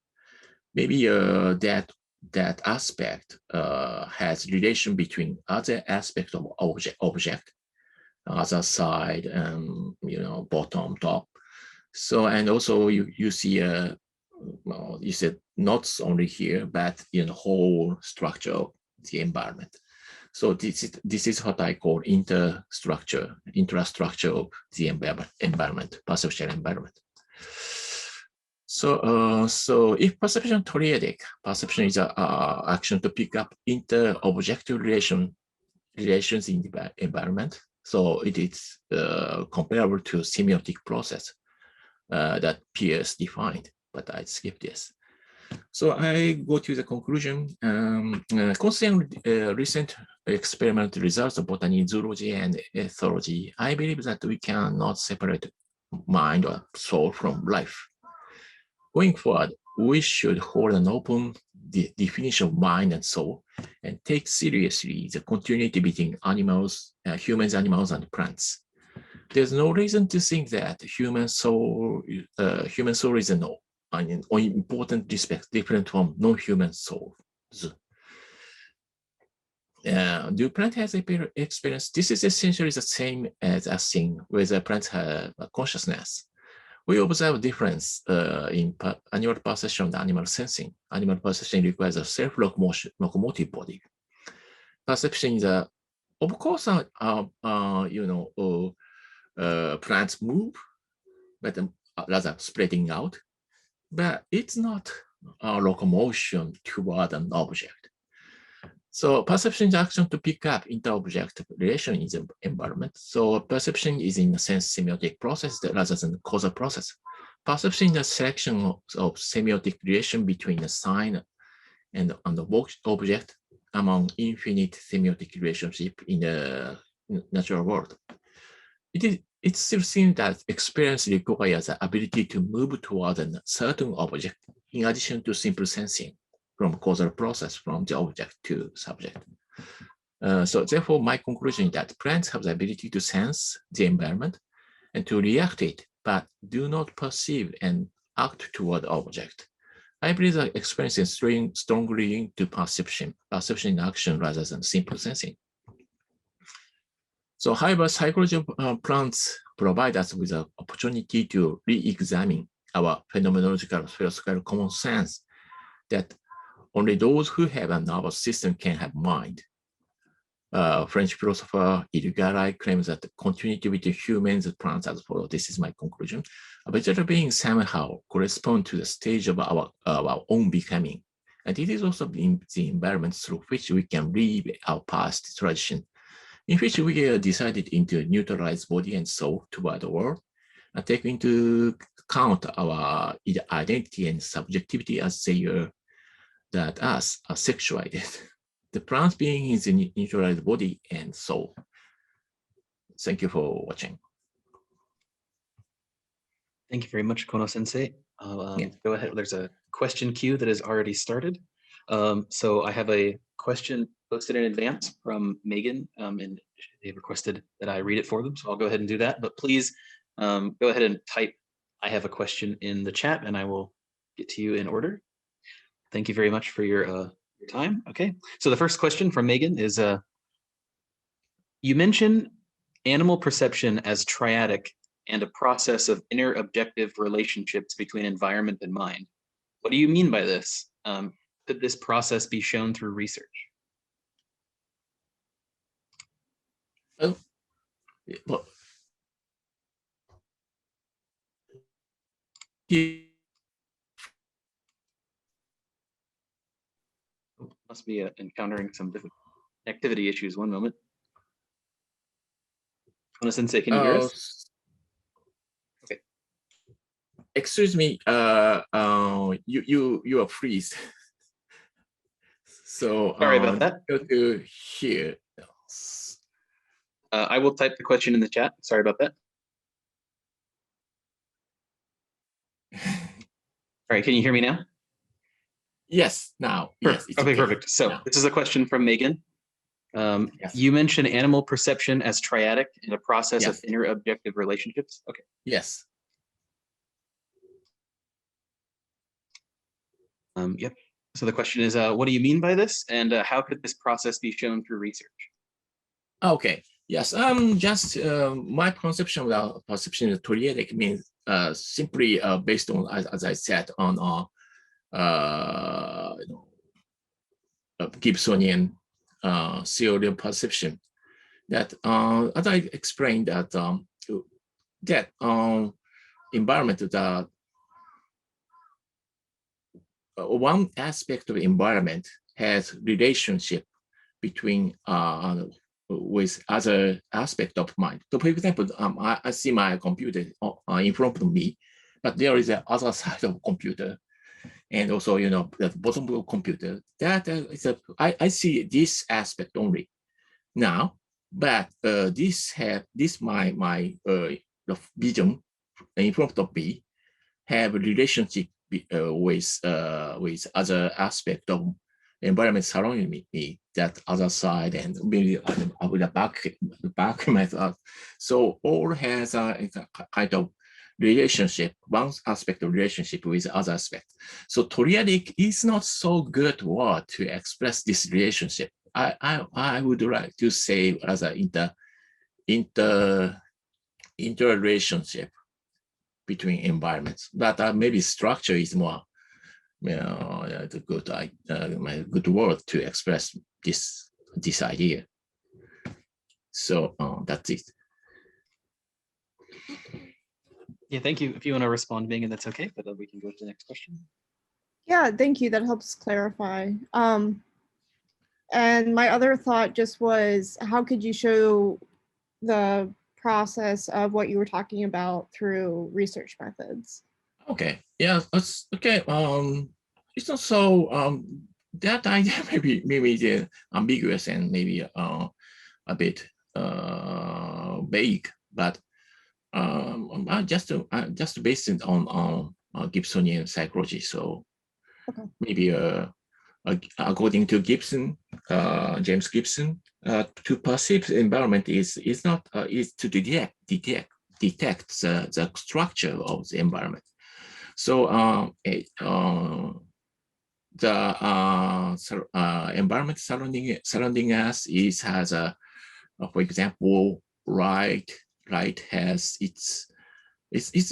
maybe that aspect has relation between other aspects of object, other side, bottom, top. So and also you see well, you said not only here, but in the whole structure of the environment. So this is what I call intrastructure of the environment, perceptual environment. So if perception triadic, perception is an action to pick up inter-objective relations in the environment. So it is comparable to semiotic process that Pierce defined, but I skipped this. So I go to the conclusion, considering recent experimental results of botany, zoology, and ethology, I believe that we cannot separate mind or soul from life. Going forward, we should hold an open definition of mind and soul and take seriously the continuity between animals, humans, animals, and plants. There's no reason to think that human soul is an important respect different from non-human souls. Do plants have experience? This is essentially the same as asking whether plants have a consciousness. We observe a difference in animal perception and animal sensing. Animal perception requires a self-locomotive body. Perception is of course, plants move, but rather spreading out. But it's not a locomotion toward an object. So perception is action to pick up inter-object relation in the environment. So perception is in a sense semiotic process rather than causal process. Perception is a selection of semiotic relation between a sign and the object among infinite semiotic relationship in the natural world. It still seems that experience requires the ability to move toward a certain object in addition to simple sensing from causal process from the object to subject. So therefore, my conclusion is that plants have the ability to sense the environment and to react it, but do not perceive and act toward the object. I believe that experience is strongly linked to perception in action rather than simple sensing. So however, psychology of plants provide us with an opportunity to re-examine our phenomenological philosophical common sense that only those who have a nervous system can have mind. French philosopher Irigaray claims that the continuity between humans and plants as follows. This is my conclusion. Vegetable beings somehow correspond to the stage of our own becoming. And it is also in the environment through which we can live our past tradition, in which we are decided into neutralize body and soul toward the world, and take into account our identity and subjectivity as they are, that us are sexuated. The plant being is in neutralized body and soul. Thank you for watching. Thank you very much, Kono-sensei. Go ahead. There's a question queue that has already started. So I have a question posted in advance from Megan, and they requested that I read it for them. So I'll go ahead and do that. But please go ahead and type, I have a question in the chat, and I will get to you in order. Thank you very much for your time. Okay, so the first question from Megan is, you mentioned animal perception as triadic and a process of inter-objective relationships between environment and mind. What do you mean by this? Could this process be shown through research? Well, Must be encountering some different activity issues. One moment. Kono-sensei, can you hear us? Okay. Excuse me. You are freeze. So sorry about that. Go to here. I will type the question in the chat. Sorry about that. All right, can you hear me now? Yes, now. Yes, okay, okay, perfect. So now. This is a question from Megan. Yes. You mentioned animal perception as triadic in a process of inter-objective relationships. Okay. Yes. Yep. So the question is, what do you mean by this, and how could this process be shown through research? Okay. Yes. Just my conception of perception of triadic means simply based on, as I said, on Gibsonian theory of perception. That, as I explained, that environment, that one aspect of environment has relationship between with other aspect of mind. So, for example, I see my computer in front of me, but there is a other side of computer. and also, the bottom of computer. That is I see this aspect only now, but this my vision in front of me have a relationship with other aspect of environment surrounding me, that other side, and maybe the back method. So all has a kind of relationship, one aspect of relationship with other aspect. So toriadic is not so good word to express this relationship. I would like to say as an interrelationship between environments, but maybe structure is more the good word to express this idea. So that's it. Yeah, thank you. If you want to respond, Bing, and that's okay, but we can go to the next question. Yeah, thank you. That helps clarify. And my other thought just was, how could you show the process of what you were talking about through research methods? Okay. Yeah. That's okay. It's not so that idea maybe ambiguous and maybe a bit vague, but just based it on Gibsonian psychology. So okay. Maybe according to Gibson, James Gibson, to perceive the environment is to detect the structure of the environment. So the environment surrounding us has a, for example, light has it's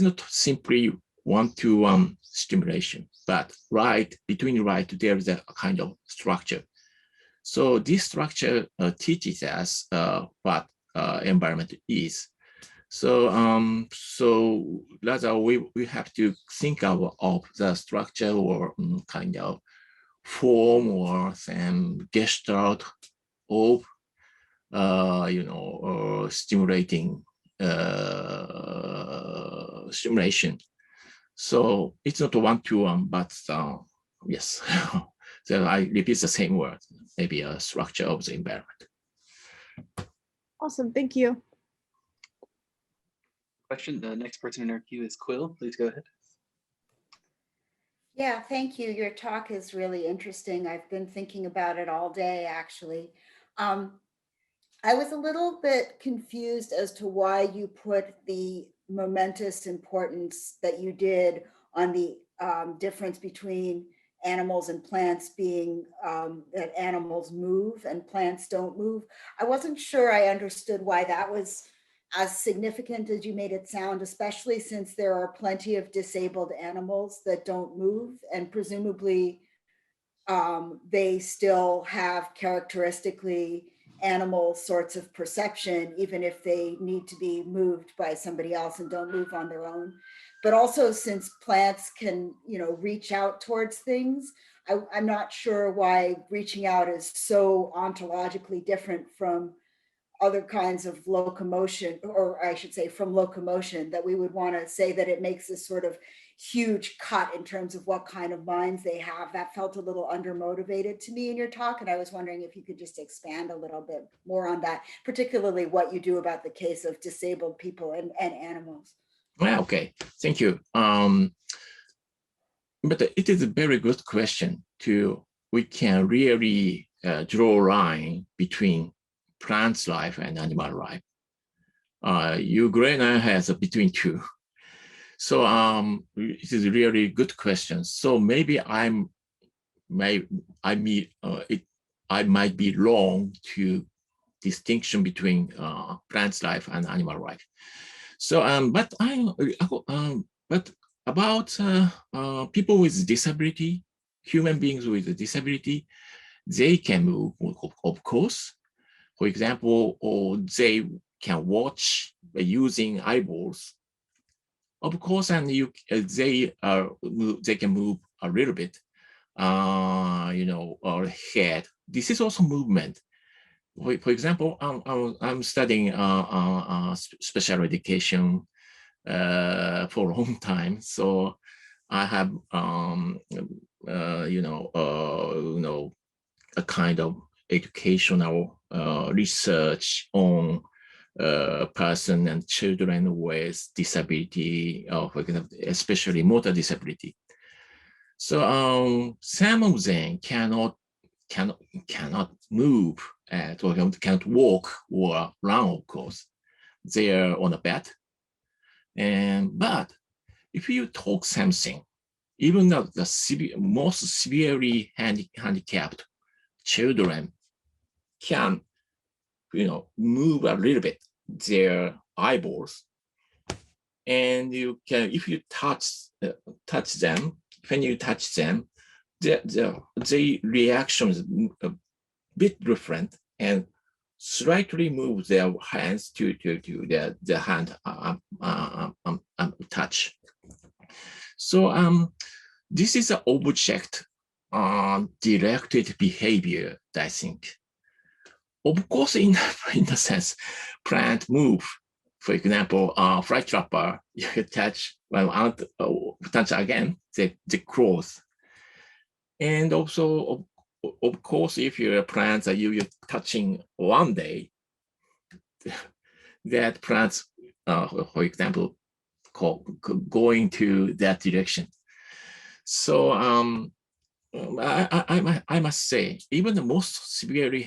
not simply one-to-one stimulation, but between light there is a kind of structure. So this structure teaches us what environment is. So so rather we have to think of the structure or kind of form or some gestalt of stimulation. So it's not a one-to-one, but yes. So I repeat the same word, maybe a structure of the environment. Awesome, thank you. Question, the next person in our queue is Quill. Please go ahead. Yeah, thank you. Your talk is really interesting. I've been thinking about it all day, actually. I was a little bit confused as to why you put the momentous importance that you did on the difference between animals and plants being that animals move and plants don't move. I wasn't sure I understood why that was as significant as you made it sound, especially since there are plenty of disabled animals that don't move, and presumably they still have characteristically animal sorts of perception, even if they need to be moved by somebody else and don't move on their own. But also, since plants can, reach out towards things, I'm not sure why reaching out is so ontologically different from other kinds of locomotion, or I should say from locomotion, that we would want to say that it makes this sort of huge cut in terms of what kind of minds they have. That felt a little undermotivated to me in your talk, and I was wondering if you could just expand a little bit more on that, particularly what you do about the case of disabled people and animals. Well, okay, thank you. But it is a very good question. We can really draw a line between plants life and animal life. Ukraine has between two. So it is a really good question. So maybe I might be wrong to distinction between plants life and animal life. So but about people with disability, human beings with disability, they can move, of course. For example, or they can watch by using eyeballs. Of course, and they can move a little bit, or head. This is also movement. For example, I'm studying special education for a long time, so I have a kind of educational research on person and children with disability, for example, especially motor disability. So some of them cannot move, cannot walk or run, of course. They are on a bed. But if you talk something, even the most severely handicapped children can, move a little bit their eyeballs, and you can, if you touch them, when you touch them, the reaction is a bit different, and slightly move their hands to the hand touch. So this is an object directed behavior, I think. Of course, in a sense, plant move. For example, fly trapper, you touch, touch again, the growth. And also, of course, if you're a plant that you're touching one day, that plants, for example, going to that direction. So I must say, even the most severely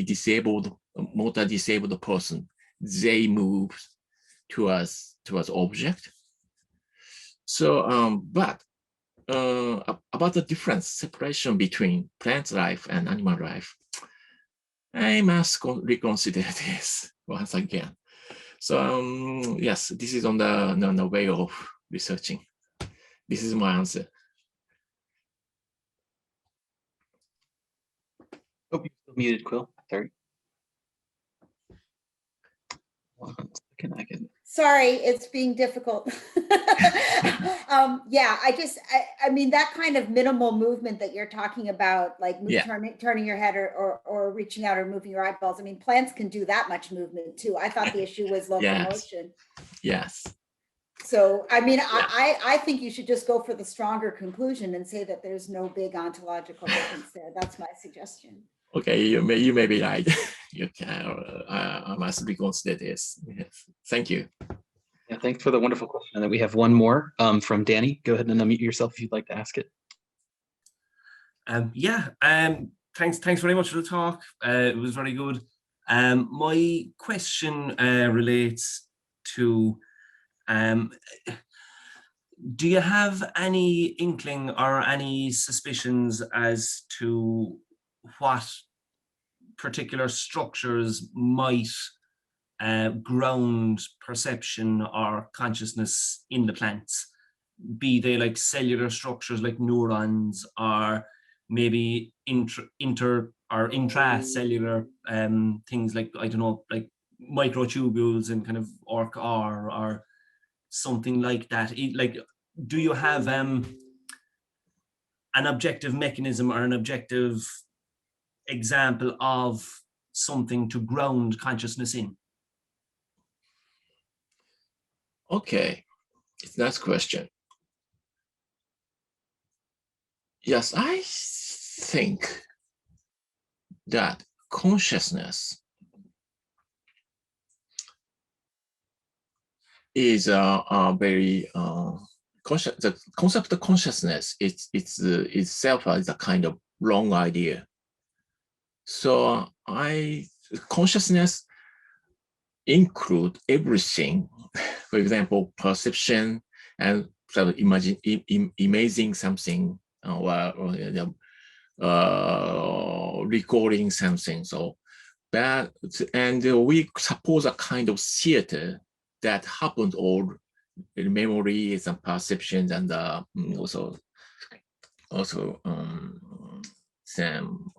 disabled, motor disabled person, they move towards object. So, but about the difference, separation between plant life and animal life, I must reconsider this once again. So yes, this is on the way of researching. This is my answer. Oh, you're still muted, Quill. Sorry. Sorry, it's being difficult. Yeah, I mean, that kind of minimal movement that you're talking about, like turning your head or reaching out or moving your eyeballs. I mean, plants can do that much movement too. I thought the issue was locomotion. Yes. So, I mean, I think you should just go for the stronger conclusion and say that there's no big ontological difference there. That's my suggestion. Okay, you may be right. You can. I must reconsider this. Yes. Thank you. Yeah, thanks for the wonderful question. And then we have one more from Danny. Go ahead and unmute yourself if you'd like to ask it. Thanks very much for the talk. It was very good. My question relates to, do you have any inkling or any suspicions as to what particular structures might ground perception or consciousness in the plants? Be they like cellular structures like neurons, or maybe inter or intracellular things like, I don't know, like microtubules and kind of or something like that. Like, do you have an objective mechanism or an objective example of something to ground consciousness in? Okay, it's a nice question. Yes, I think that consciousness is a very the concept of consciousness. Itself is a kind of wrong idea. So consciousness include everything. For example, perception and sort of imaging something or recording something. So that, and we suppose a kind of theater that happens all memories and perceptions, and also some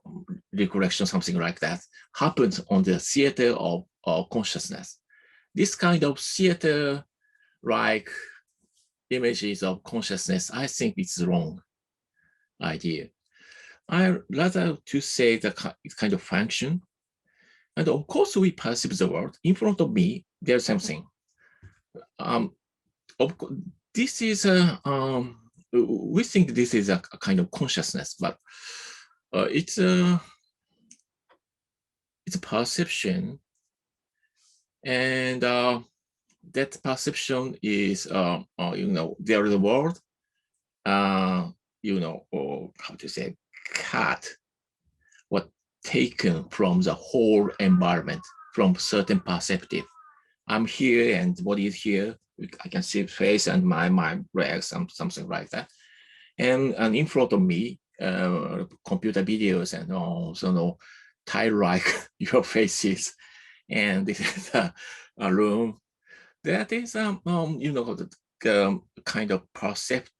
recollection, something like that, happens on the theater of consciousness. This kind of theater-like images of consciousness, I think it's the wrong idea. I rather to say the kind of function. And of course, we perceive the world. In front of me, there's something. This is we think this is a kind of consciousness, but it's a perception, and that perception is there is a world, or how to say, cut what taken from the whole environment, from certain perspective. I'm here and body is here. I can see face and my legs, something like that. And in front of me, computer videos and also tile like your faces. And this is a room that is the kind of perspective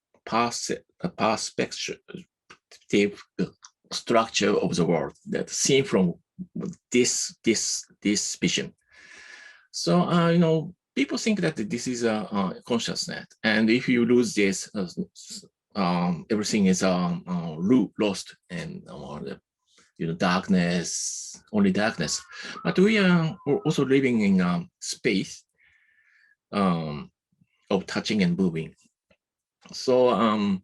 structure of the world that seen from this vision. So people think that this is a consciousness, and if you lose this, everything is lost, and darkness, only darkness. But we are also living in a space of touching and moving. So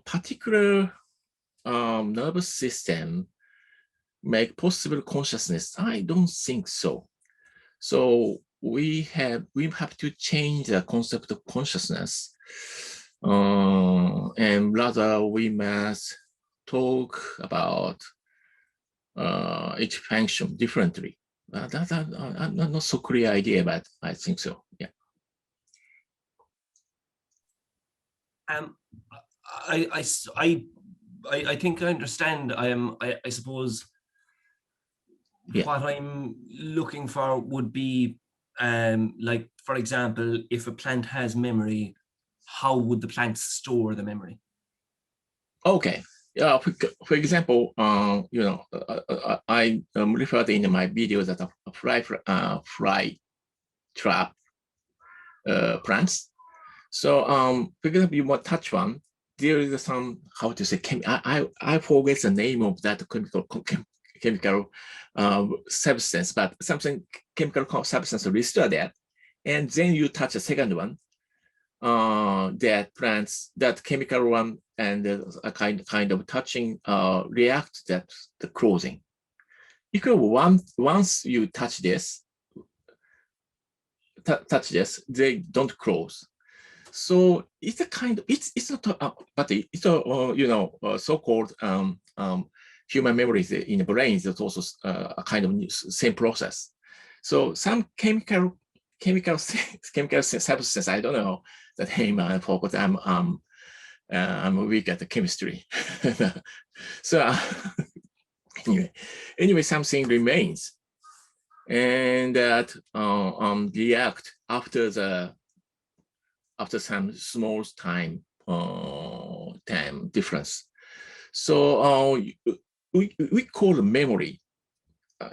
particular nervous system make possible consciousness? I don't think so. So we have to change the concept of consciousness, and rather we must talk about each function differently. That's not so clear idea, but I think so. Yeah. I think I understand. I suppose. Yeah. What I'm looking for would be, like, for example, if a plant has memory, how would the plant store the memory? Okay. Yeah. For example, I referred in my video that a fly trap plants. So, for example, you want touch one. There is some, how to say, I forget the name of that chemical substance, but something chemical substance restore that, and then you touch the second one, that plants that chemical one, and a kind of touching react that the closing. Because once you touch this, they don't close. So it's a kind of it's not but it's a so-called human memories in the brain is also a kind of same process. So some chemical substance, I don't know the name, I forgot. I'm weak at the chemistry. So anyway, something remains, and that react after some small time difference. So we call memory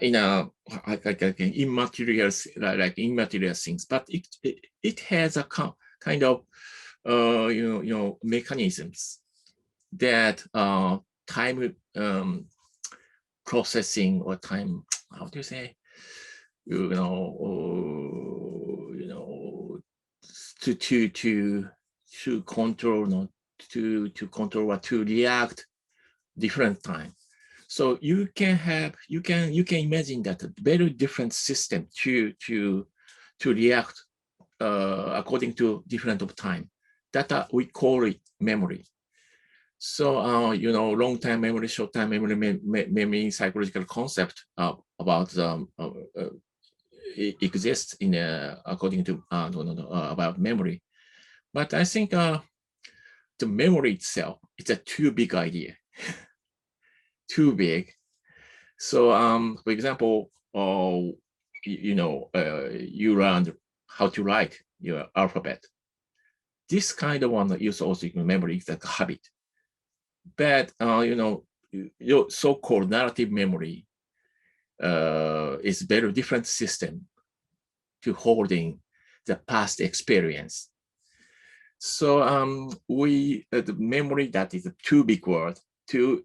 in a immaterial, like immaterial things, but it has a kind of mechanisms that time processing, or time, how do you say, to control, to control or to react different time. So you can imagine that a very different system to react according to different of time. That we call it memory. So long-time memory, short-time memory, psychological concept about exists in according to about memory. But I think the memory itself, it's a too big idea. Too big. So for example, you learned how to write your alphabet. This kind of one is also memory, is like a habit. But your so-called narrative memory is very different system to holding the past experience. So the memory, that is a too big word to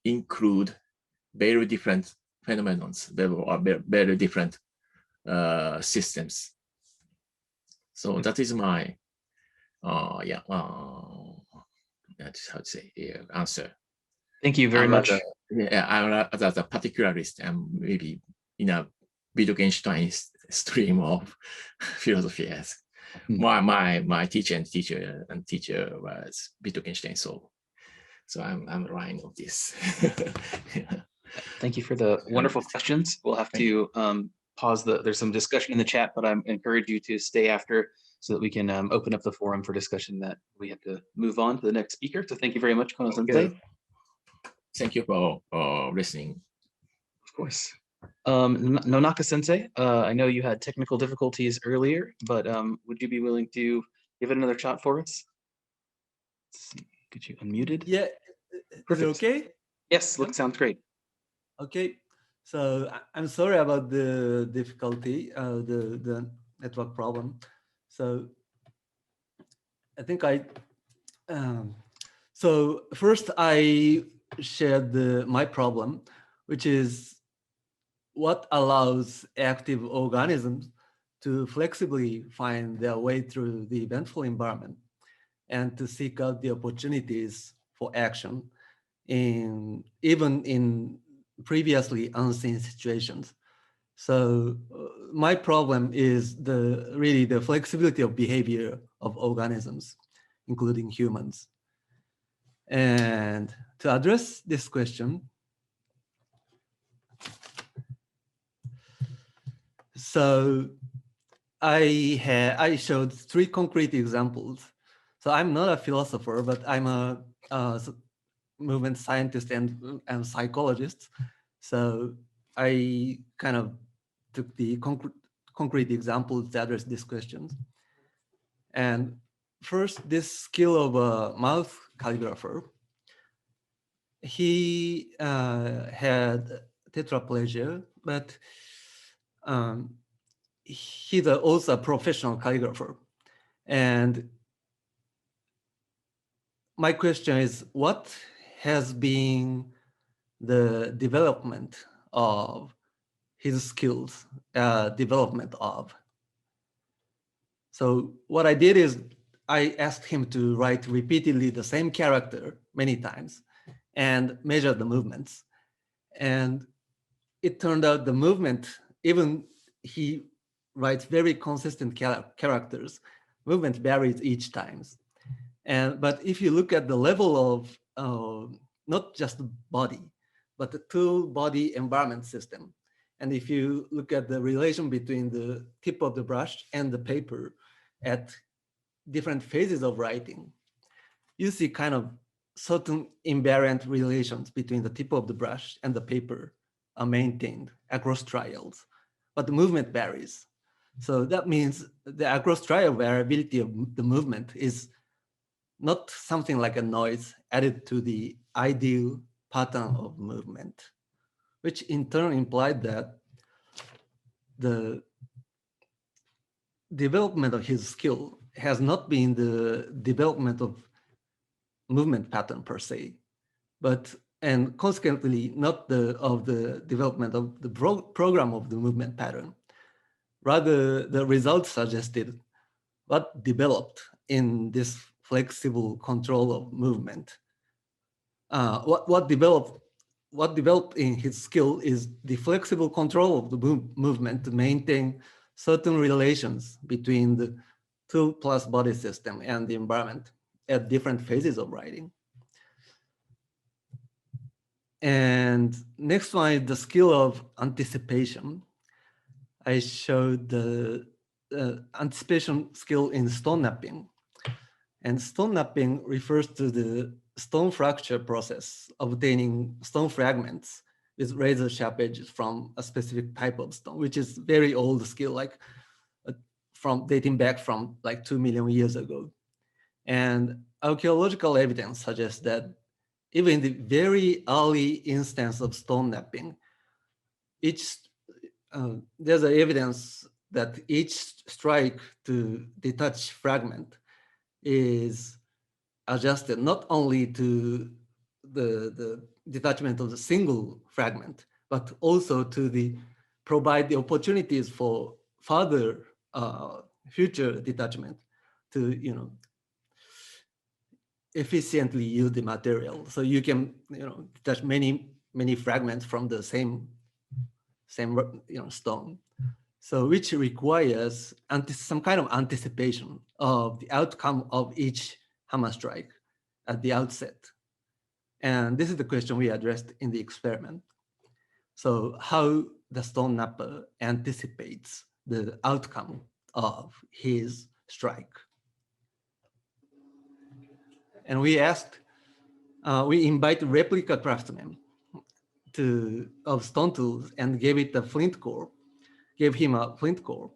include very different phenomena, very different systems. So that is my yeah, that's how to say, yeah, answer. Thank you very much. I'm rather a particularist. I'm maybe in a Wittgenstein stream of philosophy. Yes, my teacher was Wittgenstein, so I'm relying on this. Yeah. Thank you for the wonderful questions. We'll have to pause there's some discussion in the chat, but I encourage you to stay after so that we can open up the forum for discussion that we have to move on to the next speaker. So thank you very much, Kono-sensei. Thank you for listening. Of course. Nonaka-sensei, I know you had technical difficulties earlier, but would you be willing to give it another shot for us? Let's see. Get you unmuted? Yeah, is it okay? Yes, sounds great. Okay, so I'm sorry about the difficulty, the network problem. So I think so first I shared my problem, which is what allows active organisms to flexibly find their way through the eventful environment and to seek out the opportunities for action even in previously unseen situations. So my problem is really the flexibility of behavior of organisms, including humans. And to address this question, so I showed 3 concrete examples. So I'm not a philosopher, but I'm a movement scientist and psychologist. So I kind of took the concrete examples to address these questions. And first, this skill of a mouth calligrapher. He had tetraplegia, but he's also a professional calligrapher. And my question is, what has been the development of his skills, development of? So what I did is I asked him to write repeatedly the same character many times and measure the movements. And it turned out the movement, even he writes very consistent characters, movement varies each time. But if you look at the level of not just the body, but the tool body environment system, and if you look at the relation between the tip of the brush and the paper at different phases of writing, you see kind of certain invariant relations between the tip of the brush and the paper are maintained across trials, but the movement varies. So that means the across trial variability of the movement is not something like a noise added to the ideal pattern of movement, which in turn implied that the development of his skill has not been the development of movement pattern per se, and consequently not of the development of the program of the movement pattern. Rather, the results suggested what developed in this flexible control of movement. What developed in his skill is the flexible control of the movement to maintain certain relations between the tool plus body system and the environment at different phases of writing. And next one is the skill of anticipation. I showed the anticipation skill in stone knapping. And stone knapping refers to the stone fracture process of obtaining stone fragments with razor sharp edges from a specific type of stone, which is very old skill, like dating back from like 2 million years ago. And archaeological evidence suggests that even in the very early instance of stone knapping, there's evidence that each strike to detach fragment is adjusted not only to the detachment of the single fragment, but also to provide the opportunities for further future detachment to efficiently use the material. So you can, detach many fragments from the same stone. So which requires some kind of anticipation of the outcome of each hammer strike at the outset. And this is the question we addressed in the experiment. So how the stone napper anticipates the outcome of his strike. And we asked, we invite replica craftsmen of stone tools and gave him a flint core,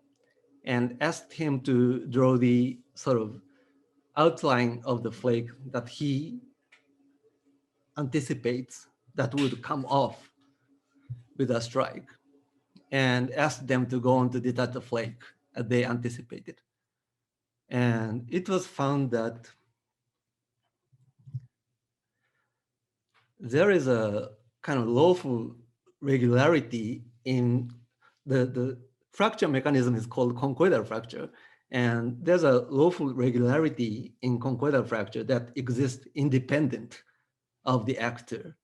and asked him to draw the sort of outline of the flake that he anticipates that would come off with a strike, and asked them to go on to detach the flake as they anticipated. And it was found that there is a kind of lawful regularity in the fracture mechanism is called conchoidal fracture. And there's a lawful regularity in conchoidal fracture that exists independent of the actor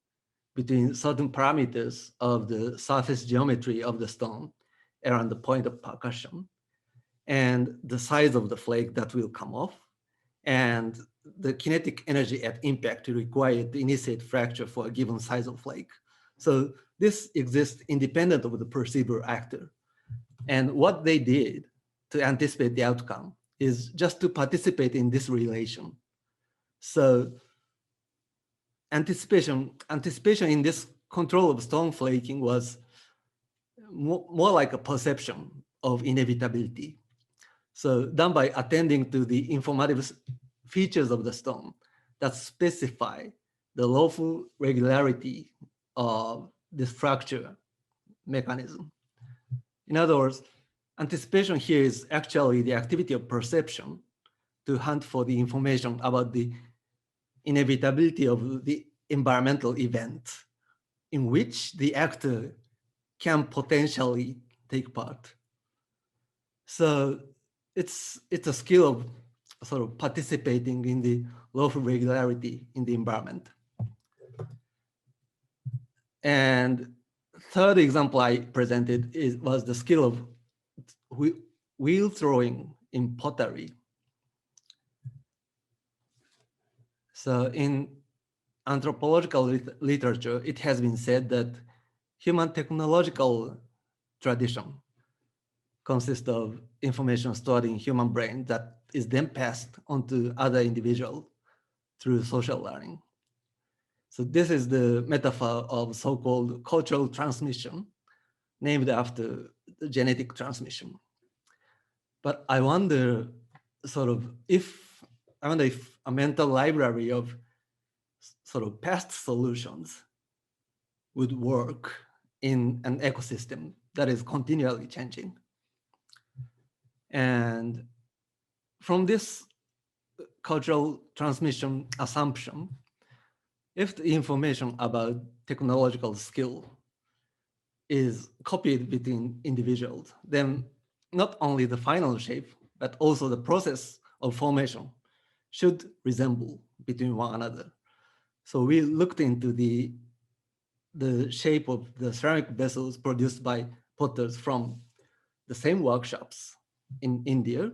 between certain parameters of the surface geometry of the stone around the point of percussion and the size of the flake that will come off and the kinetic energy at impact required to initiate fracture for a given size of flake. So this exists independent of the perceiver actor. And what they did to anticipate the outcome is just to participate in this relation. So anticipation in this control of stone flaking was more like a perception of inevitability. So done by attending to the informative features of the stone that specify the lawful regularity of this fracture mechanism. In other words, anticipation here is actually the activity of perception to hunt for the information about the inevitability of the environmental event in which the actor can potentially take part. So it's a skill of sort of participating in the lawful regularity in the environment. And third example I presented was the skill of wheel throwing in pottery. So in anthropological literature, it has been said that human technological tradition consists of information stored in human brain that is then passed on to other individuals through social learning. So this is the metaphor of so-called cultural transmission, named after the genetic transmission. But I wonder if a mental library of sort of past solutions would work in an ecosystem that is continually changing. And from this cultural transmission assumption, if the information about technological skill is copied between individuals, then not only the final shape, but also the process of formation should resemble between one another. So we looked into the shape of the ceramic vessels produced by potters from the same workshops in India.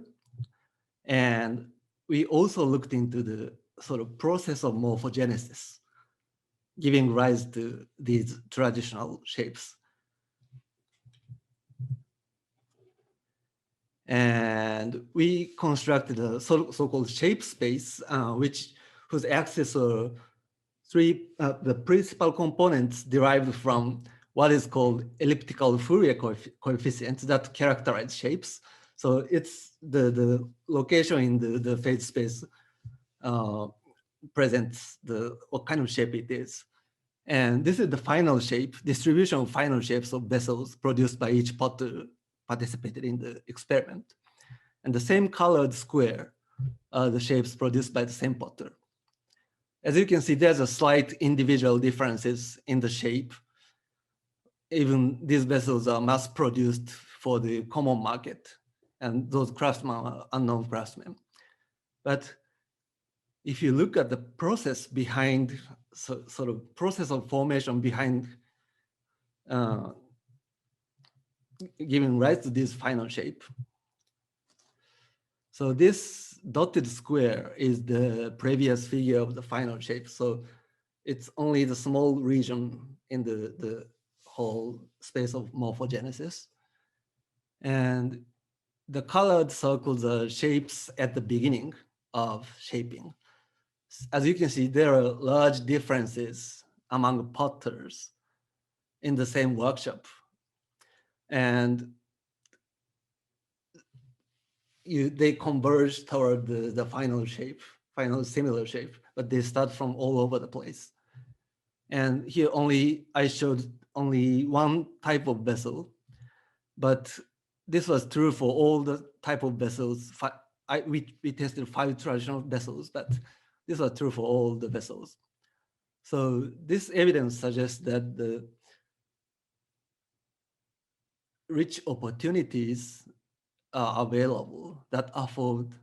And we also looked into the sort of process of morphogenesis, giving rise to these traditional shapes. And we constructed a so-called shape space, whose axes are the principal components derived from what is called elliptical Fourier coefficients that characterize shapes. So it's the location in the phase space presents what kind of shape it is. And this is the final shape, distribution of final shapes of vessels produced by each potter participated in the experiment. And the same colored square are the shapes produced by the same potter. As you can see, there's a slight individual differences in the shape. Even these vessels are mass produced for the common market, and those craftsmen are unknown craftsmen. But if you look at the process behind, sort of process of formation behind giving rise to this final shape. So this dotted square is the previous figure of the final shape. So it's only the small region in the whole space of morphogenesis. And the colored circles are shapes at the beginning of shaping. As you can see, there are large differences among potters in the same workshop. And they converge toward the final shape, final similar shape, but they start from all over the place. And here I showed only one type of vessel, but this was true for all the type of vessels. We tested 5 traditional vessels, but this was true for all the vessels. So this evidence suggests that the rich opportunities are available that afford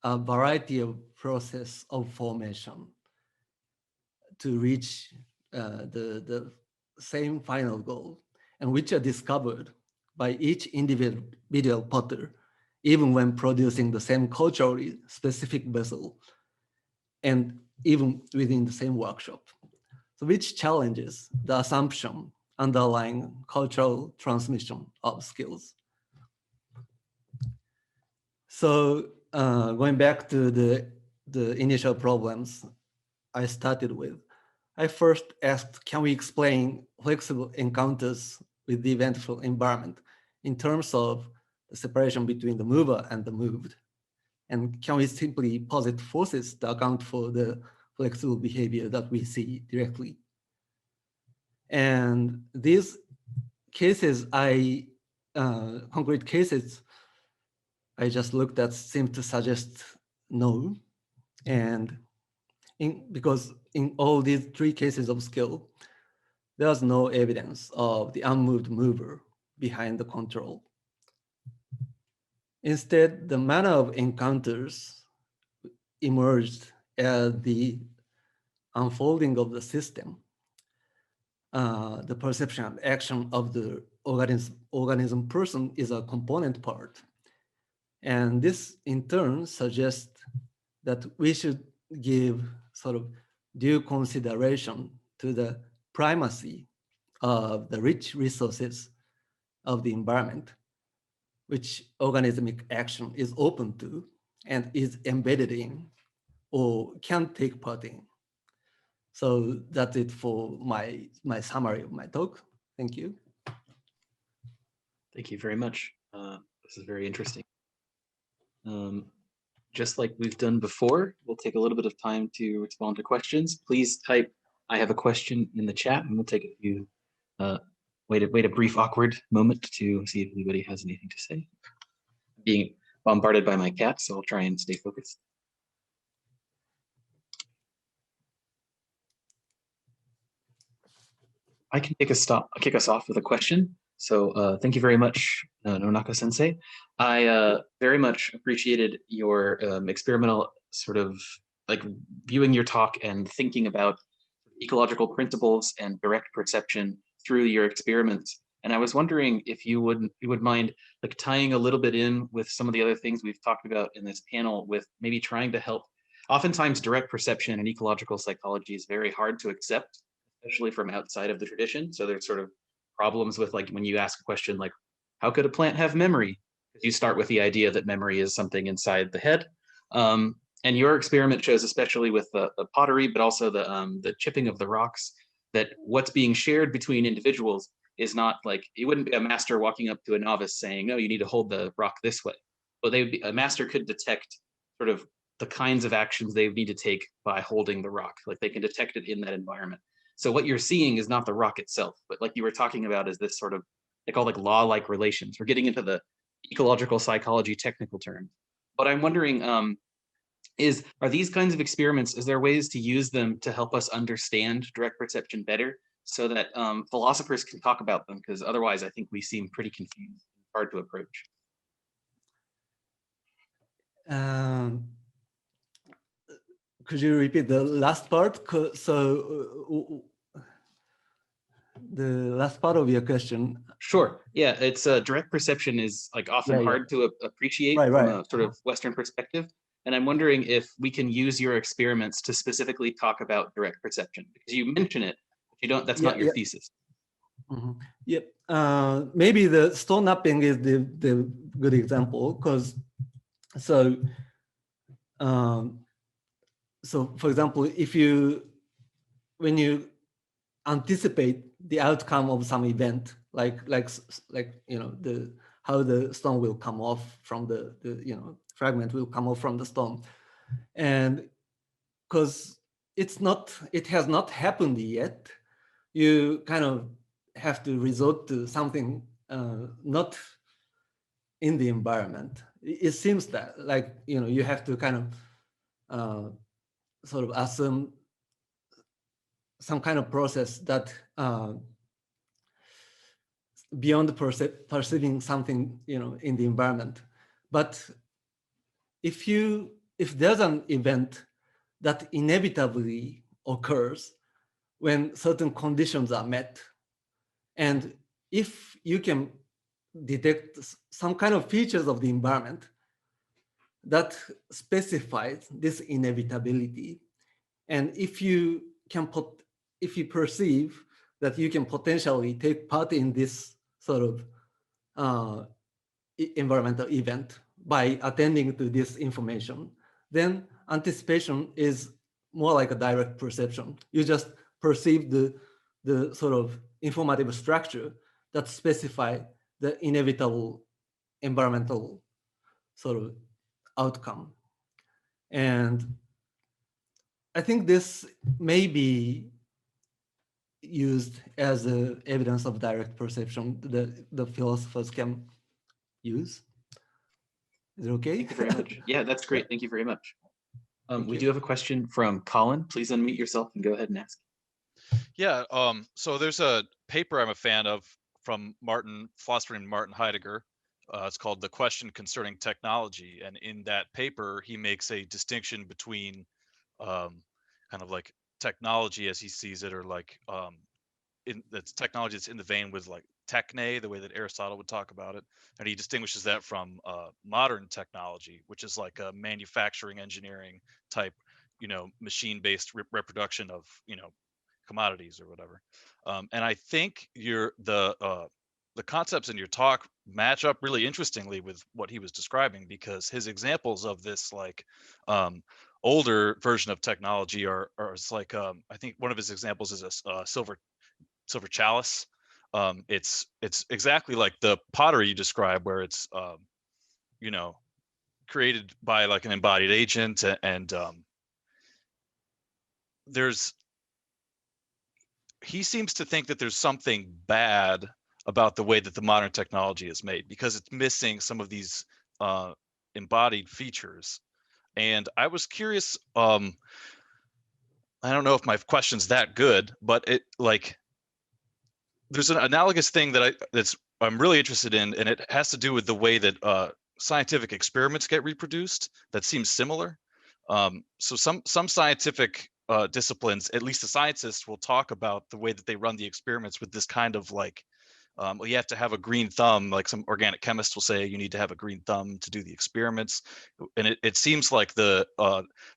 a variety of process of formation to reach the same final goal, and which are discovered by each individual potter, even when producing the same culturally specific vessel, and even within the same workshop. So which challenges the assumption underlying cultural transmission of skills. So going back to the initial problems I started with, I first asked, can we explain flexible encounters with the eventful environment in terms of the separation between the mover and the moved? And can we simply posit forces to account for the flexible behavior that we see directly? And these cases, concrete cases I just looked at seem to suggest no. And because in all these 3 cases of skill, there's no evidence of the unmoved mover behind the control. Instead, the manner of encounters emerged as the unfolding of the system, the perception and action of the organism person is a component part. And this in turn suggests that we should give sort of due consideration to the primacy of the rich resources of the environment, which organismic action is open to and is embedded in or can take part in. So that's it for my summary of my talk. Thank you. Thank you very much. This is very interesting. Just like we've done before, we'll take a little bit of time to respond to questions. Please type, I have a question in the chat, and we'll take a few, wait a brief awkward moment to see if anybody has anything to say. I'm being bombarded by my cat, so I'll try and stay focused. I can kick us off with a question. So thank you very much, Nonaka sensei. I very much appreciated your experimental sort of like viewing your talk and thinking about ecological principles and direct perception through your experiments. And I was wondering if you would mind like tying a little bit in with some of the other things we've talked about in this panel, with maybe trying to help. Oftentimes direct perception in ecological psychology is very hard to accept, especially from outside of the tradition. So there's sort of problems with like when you ask a question like, how could a plant have memory? You start with the idea that memory is something inside the head. And your experiment shows, especially with the pottery, but also the chipping of the rocks, that what's being shared between individuals is not like, it wouldn't be a master walking up to a novice saying, no, you need to hold the rock this way. But a master could detect sort of the kinds of actions they need to take by holding the rock. Like they can detect it in that environment. So what you're seeing is not the rock itself, but like you were talking about is this sort of, they call like law-like relations. We're getting into the ecological psychology technical terms. But I'm wondering, are these kinds of experiments, is there ways to use them to help us understand direct perception better so that philosophers can talk about them? Because otherwise I think we seem pretty confused, hard to approach. could you repeat the last part? So the last part of your question. Sure. Yeah, it's direct perception is like often Yeah, hard to appreciate Right, from right. a sort of Western perspective. And I'm wondering if we can use your experiments to specifically talk about direct perception, because you mention it, but you don't, that's not your thesis. Yep. Maybe the stone napping is the good example, because so for example, when you anticipate the outcome of some event, like how the stone will come off from the fragment will come off from the stone, and because it has not happened yet, you kind of have to resort to something not in the environment. It seems that you have to kind of sort of assume some kind of process that beyond perceiving something in the environment. But if there's an event that inevitably occurs when certain conditions are met, and if you can detect some kind of features of the environment that specifies this inevitability, and if you perceive that you can potentially take part in this sort of environmental event by attending to this information, then anticipation is more like a direct perception. You just perceive the sort of informative structure that specify the inevitable environmental sort of outcome. And I think this may be used as evidence of direct perception that the philosophers can use. Is it okay? Thank you very much. Yeah, that's great. Yeah. Thank you very much. Thank We you. do have a question from Colin. Please unmute yourself and go ahead and ask. Yeah, so there's a paper I'm a fan of from philosopher named Martin Heidegger. It's called The Question Concerning Technology. And in that paper, he makes a distinction between kind of like technology as he sees it, or like that's technology that's in the vein with like techne, the way that Aristotle would talk about it. And he distinguishes that from modern technology, which is like a manufacturing engineering type, machine-based reproduction of, commodities or whatever. And I think the concepts in your talk match up really interestingly with what he was describing, because his examples of this like older version of technology are it's like I think one of his examples is a silver chalice. It's exactly like the pottery you described, where it's created by like an embodied agent, and he seems to think that there's something bad about the way that the modern technology is made, because it's missing some of these embodied features. And I was curious, I don't know if my question's that good, but there's an analogous thing that I'm really interested in, and it has to do with the way that scientific experiments get reproduced. That seems similar. So some scientific disciplines, at least the scientists, will talk about the way that they run the experiments with this kind of like, you have to have a green thumb. Like some organic chemists will say, you need to have a green thumb to do the experiments. And it seems like the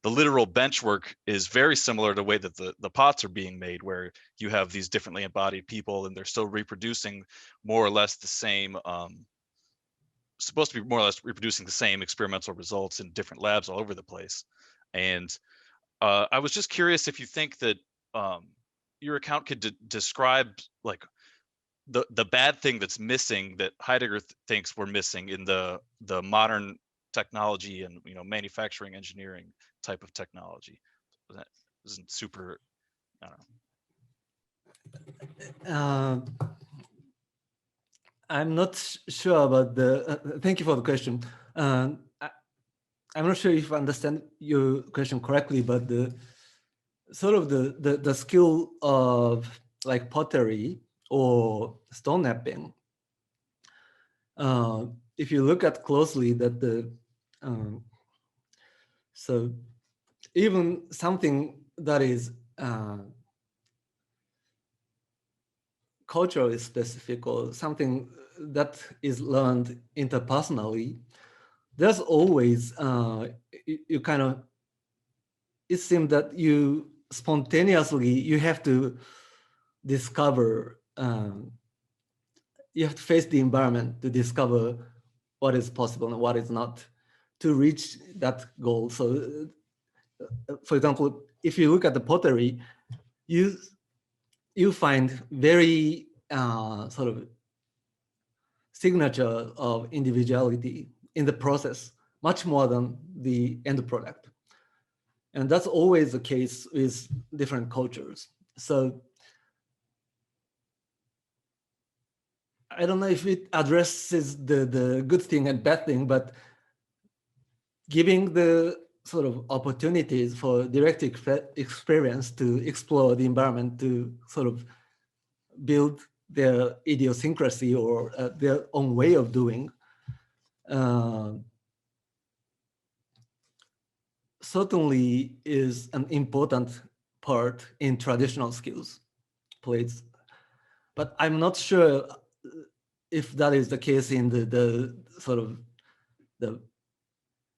literal benchwork is very similar to the way that the pots are being made, where you have these differently embodied people, and they're still reproducing more or less the same, supposed to be more or less reproducing the same experimental results in different labs all over the place. And I was just curious if you think that your account could describe like the bad thing that's missing, that Heidegger thinks we're missing in the modern technology and manufacturing engineering type of technology. That isn't super, I don't know. I'm not sure about the. Thank you for the question. I'm not sure if I understand your question correctly, but the sort of the skill of like pottery or stone napping, if you look at closely, that so even something that is culturally specific or something that is learned interpersonally, there's always you kind of, it seems that you spontaneously, you have to discover, you have to face the environment to discover what is possible and what is not to reach that goal. So for example, if you look at the pottery, you find very sort of signature of individuality in the process, much more than the end product. And that's always the case with different cultures. So I don't know if it addresses the good thing and bad thing, but giving the sort of opportunities for direct experience to explore the environment, to sort of build their idiosyncrasy or their own way of doing, certainly is an important part in traditional skills plays. But I'm not sure if that is the case in the sort of the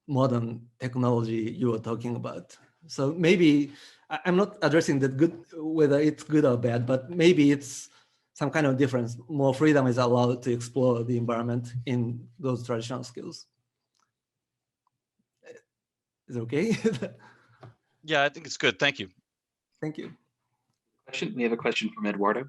modern technology you were talking about. So maybe I'm not addressing that good, whether it's good or bad, but maybe it's some kind of difference. More freedom is allowed to explore the environment in those traditional skills. Is it okay? Yeah, I think it's good. Thank you. Thank you. We have a question from Eduardo.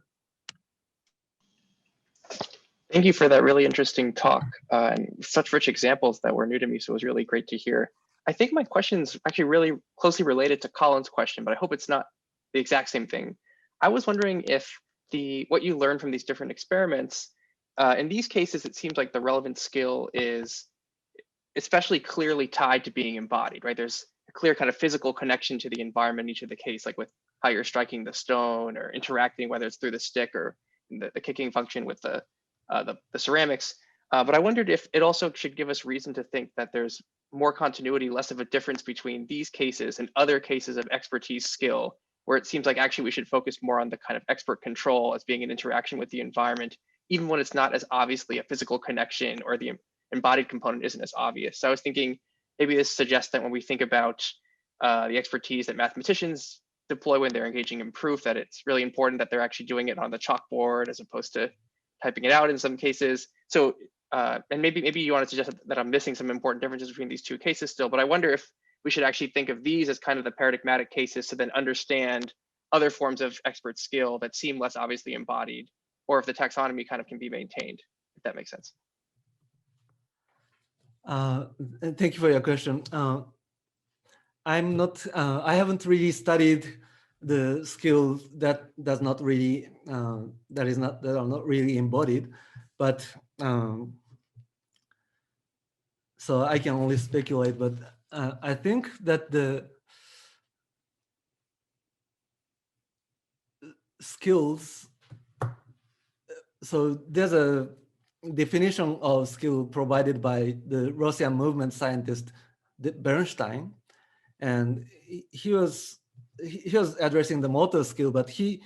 Thank you for that really interesting talk and such rich examples that were new to me. So it was really great to hear. I think my question is actually really closely related to Colin's question, but I hope it's not the exact same thing. I was wondering if what you learned from these different experiments, in these cases, it seems like the relevant skill is especially clearly tied to being embodied, right? There's a clear kind of physical connection to the environment in each of the case, like with how you're striking the stone or interacting, whether it's through the stick or the kicking function with the ceramics. But I wondered if it also should give us reason to think that there's more continuity, less of a difference between these cases and other cases of expertise skill, where it seems like actually we should focus more on the kind of expert control as being an interaction with the environment, even when it's not as obviously a physical connection or the embodied component isn't as obvious. So I was thinking maybe this suggests that when we think about the expertise that mathematicians deploy when they're engaging in proof, that it's really important that they're actually doing it on the chalkboard as opposed to typing it out in some cases. So, and maybe you want to suggest that I'm missing some important differences between these two cases still, but I wonder if we should actually think of these as kind of the paradigmatic cases to then understand other forms of expert skill that seem less obviously embodied, or if the taxonomy kind of can be maintained, if that makes sense. Thank you for your question. I'm not, I haven't really studied the skills that are not really embodied, but so I can only speculate. But I think that the skills, so there's a definition of skill provided by the Russian movement scientist Bernstein, and he was addressing the motor skill, but he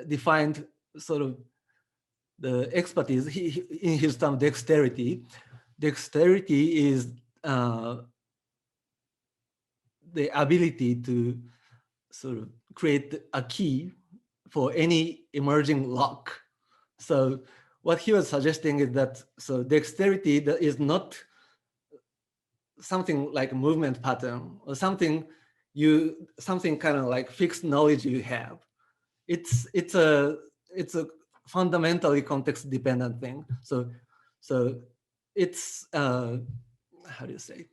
defined sort of the expertise in his term dexterity. Dexterity is the ability to sort of create a key for any emerging lock. So what he was suggesting is that so dexterity that is not something like a movement pattern or something kind of like fixed knowledge you have. It's a fundamentally context dependent thing. So it's how do you say?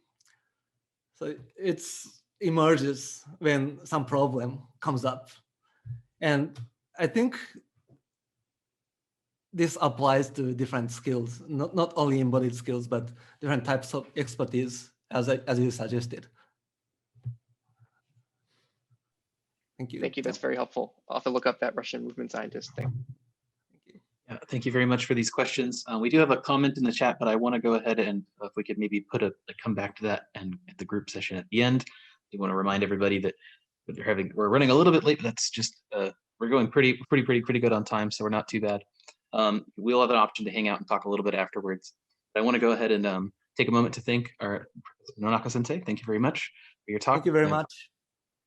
So it's emerges when some problem comes up, and I think this applies to different skills, not only embodied skills, but different types of expertise, as you suggested. Thank you. Thank you. That's very helpful. I'll have to look up that Russian movement scientist thing. Yeah, thank you very much for these questions. We do have a comment in the chat, but I want to go ahead and if we could maybe come back to that and at the group session at the end. do want to remind everybody that we're running a little bit late, but that's just we're going pretty good on time, so we're not too bad. We'll have an option to hang out and talk a little bit afterwards. But I want to go ahead and take a moment to thank our Nonaka Sensei. Thank you very much for your talk. Thank you very much.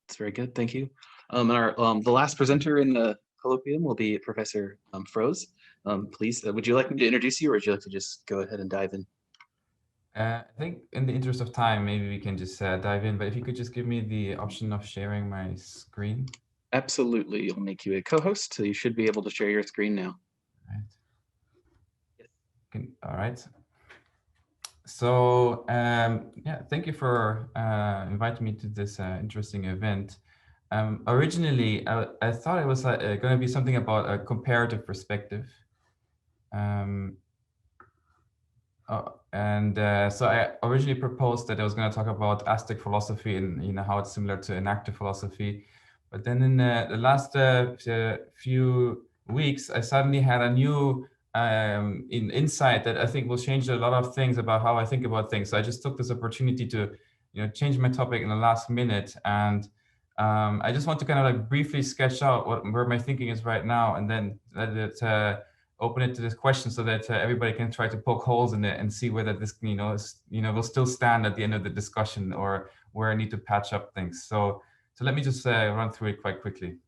It's very good. Thank you. The last presenter in the colloquium will be Professor Froese. Please, would you like me to introduce you, or would you like to just go ahead and dive in? I think in the interest of time, maybe we can just dive in, but if you could just give me the option of sharing my screen. Absolutely. I'll make you a co-host, so you should be able to share your screen now. All right. So yeah, thank you for inviting me to this interesting event. Originally, I thought it was going to be something about a comparative perspective. So I originally proposed that I was going to talk about Aztec philosophy and how it's similar to enactive philosophy. But then in the last few weeks, I suddenly had a new insight that I think will change a lot of things about how I think about things. So I just took this opportunity to change my topic in the last minute. And I just want to kind of like briefly sketch out where my thinking is right now, and then let it open it to this question so that everybody can try to poke holes in it and see whether this will still stand at the end of the discussion, or where I need to patch up things. So let me just run through it quite quickly.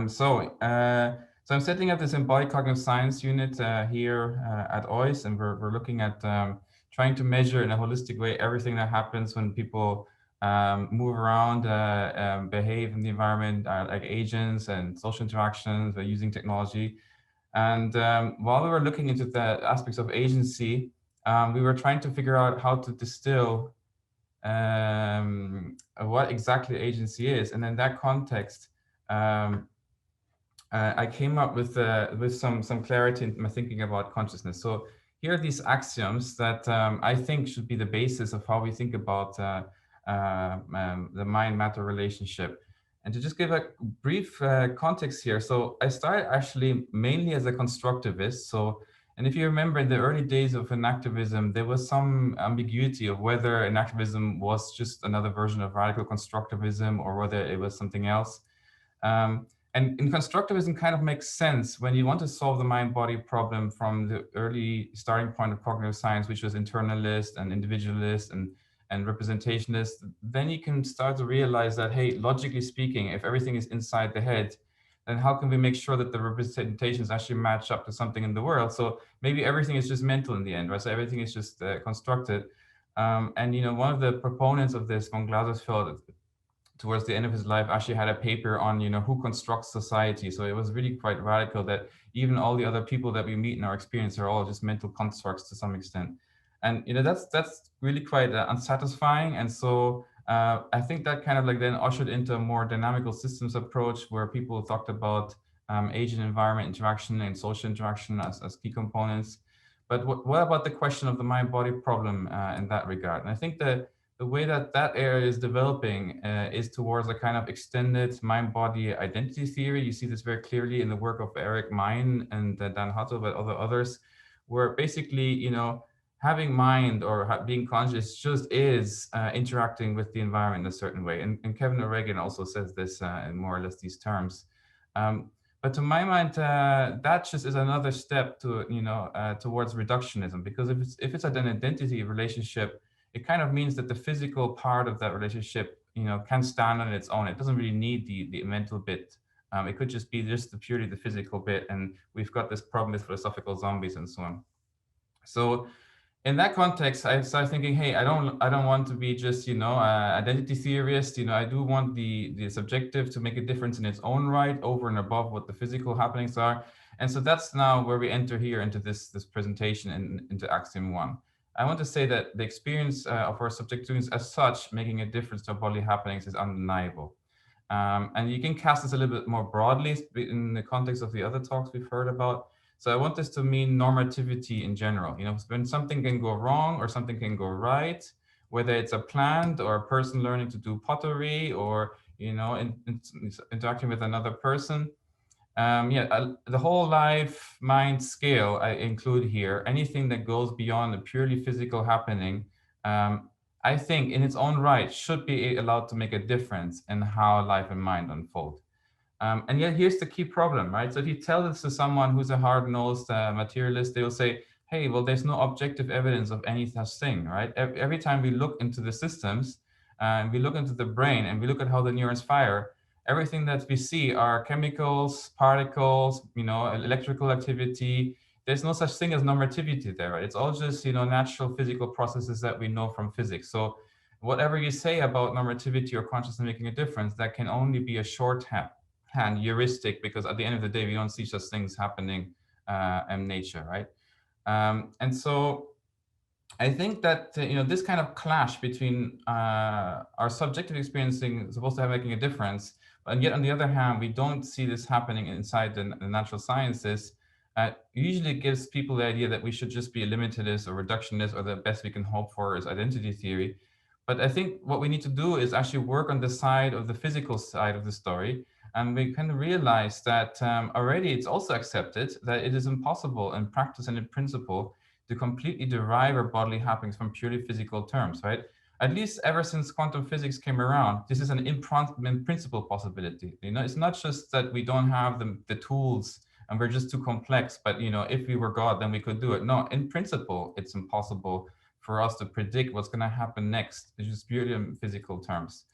So I'm setting up this embodied cognitive science unit here at OIS, and we're looking at trying to measure in a holistic way everything that happens when people move around, behave in the environment, like agents and social interactions, using technology. And while we were looking into the aspects of agency, we were trying to figure out how to distill what exactly agency is. And in that context, I came up with some clarity in my thinking about consciousness. So here are these axioms that I think should be the basis of how we think about the mind-matter relationship. And to just give a brief context here, so I started actually mainly as a constructivist. So, and if you remember in the early days of enactivism, there was some ambiguity of whether enactivism was just another version of radical constructivism or whether it was something else. And in constructivism kind of makes sense when you want to solve the mind-body problem from the early starting point of cognitive science, which was internalist and individualist and representationist. Then you can start to realize that, hey, logically speaking, if everything is inside the head, then how can we make sure that the representations actually match up to something in the world? So maybe everything is just mental in the end, right? So everything is just constructed. And one of the proponents of this, von Glasersfeld, towards the end of his life, actually had a paper on who constructs society. So it was really quite radical that even all the other people that we meet in our experience are all just mental constructs to some extent. And that's really quite unsatisfying. And so I think that kind of like then ushered into a more dynamical systems approach where people talked about agent environment interaction and social interaction as key components. But what about the question of the mind-body problem in that regard? And I think that the way that area is developing is towards a kind of extended mind-body identity theory. You see this very clearly in the work of Eric Mein and Dan Hutto, but others, where basically, having mind or being conscious just is interacting with the environment in a certain way. And Kevin O'Regan also says this in more or less these terms. But to my mind, that just is another step to, towards reductionism, because if it's an identity relationship, it kind of means that the physical part of that relationship, can stand on its own. It doesn't really need the mental bit. It could just be purely the physical bit. And we've got this problem with philosophical zombies and so on. So in that context, I started thinking, hey, I don't want to be just, identity theorist. I do want the subjective to make a difference in its own right over and above what the physical happenings are. And so that's now where we enter here into this presentation and into Axiom 1. I want to say that the experience of our subjectivities as such, making a difference to our bodily happenings, is undeniable. And you can cast this a little bit more broadly in the context of the other talks we've heard about. So I want this to mean normativity in general. When something can go wrong or something can go right, whether it's a plant or a person learning to do pottery or, interacting with another person. The whole life mind scale I include here, anything that goes beyond a purely physical happening, I think in its own right should be allowed to make a difference in how life and mind unfold. And yet here's the key problem, right? So if you tell this to someone who's a hard-nosed materialist, they will say, hey, well, there's no objective evidence of any such thing, right? Every time we look into the systems, and we look into the brain and we look at how the neurons fire, everything that we see are chemicals, particles, electrical activity. There's no such thing as normativity there, right? It's all just, natural physical processes that we know from physics. So whatever you say about normativity or consciousness making a difference, that can only be a shorthand heuristic, because at the end of the day, we don't see such things happening in nature, right? And so I think that this kind of clash between our subjective experiencing is supposed to have making a difference, and yet on the other hand, we don't see this happening inside the natural sciences. Usually gives people the idea that we should just be a limitedist or reductionist, or the best we can hope for is identity theory. But I think what we need to do is actually work on the side of the physical side of the story. And we can realize that already it's also accepted that it is impossible in practice and in principle to completely derive our bodily happenings from purely physical terms, right? At least ever since quantum physics came around, this is an in principle possibility. It's not just that we don't have the tools and we're just too complex, but if we were God, then we could do it. No, in principle, it's impossible for us to predict what's going to happen next. It's just purely in physical terms.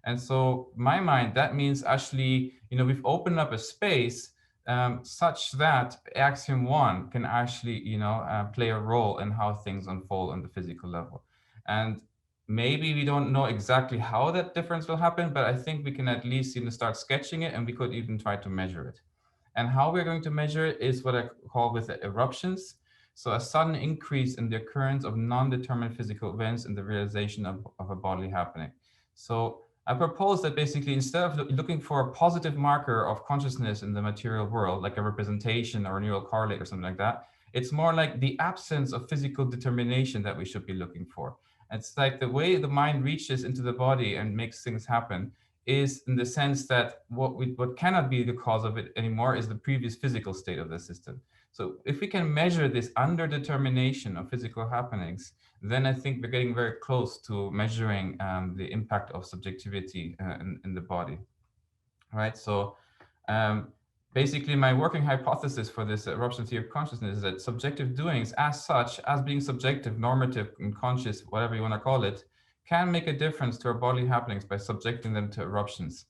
And so, in my mind, that means actually, we've opened up a space such that axiom 1 can actually, play a role in how things unfold on the physical level. And maybe we don't know exactly how that difference will happen, but I think we can at least start sketching it, and we could even try to measure it. And how we're going to measure it is what I call with the eruptions. So a sudden increase in the occurrence of non-determined physical events in the realization of a bodily happening. So I propose that basically, instead of looking for a positive marker of consciousness in the material world, like a representation or a neural correlate or something like that, it's more like the absence of physical determination that we should be looking for. It's like the way the mind reaches into the body and makes things happen is in the sense that what cannot be the cause of it anymore is the previous physical state of the system. So if we can measure this underdetermination of physical happenings, then I think we're getting very close to measuring the impact of subjectivity in the body, right? So basically my working hypothesis for this eruption theory of consciousness is that subjective doings as such, as being subjective, normative, and conscious, whatever you want to call it, can make a difference to our bodily happenings by subjecting them to eruptions.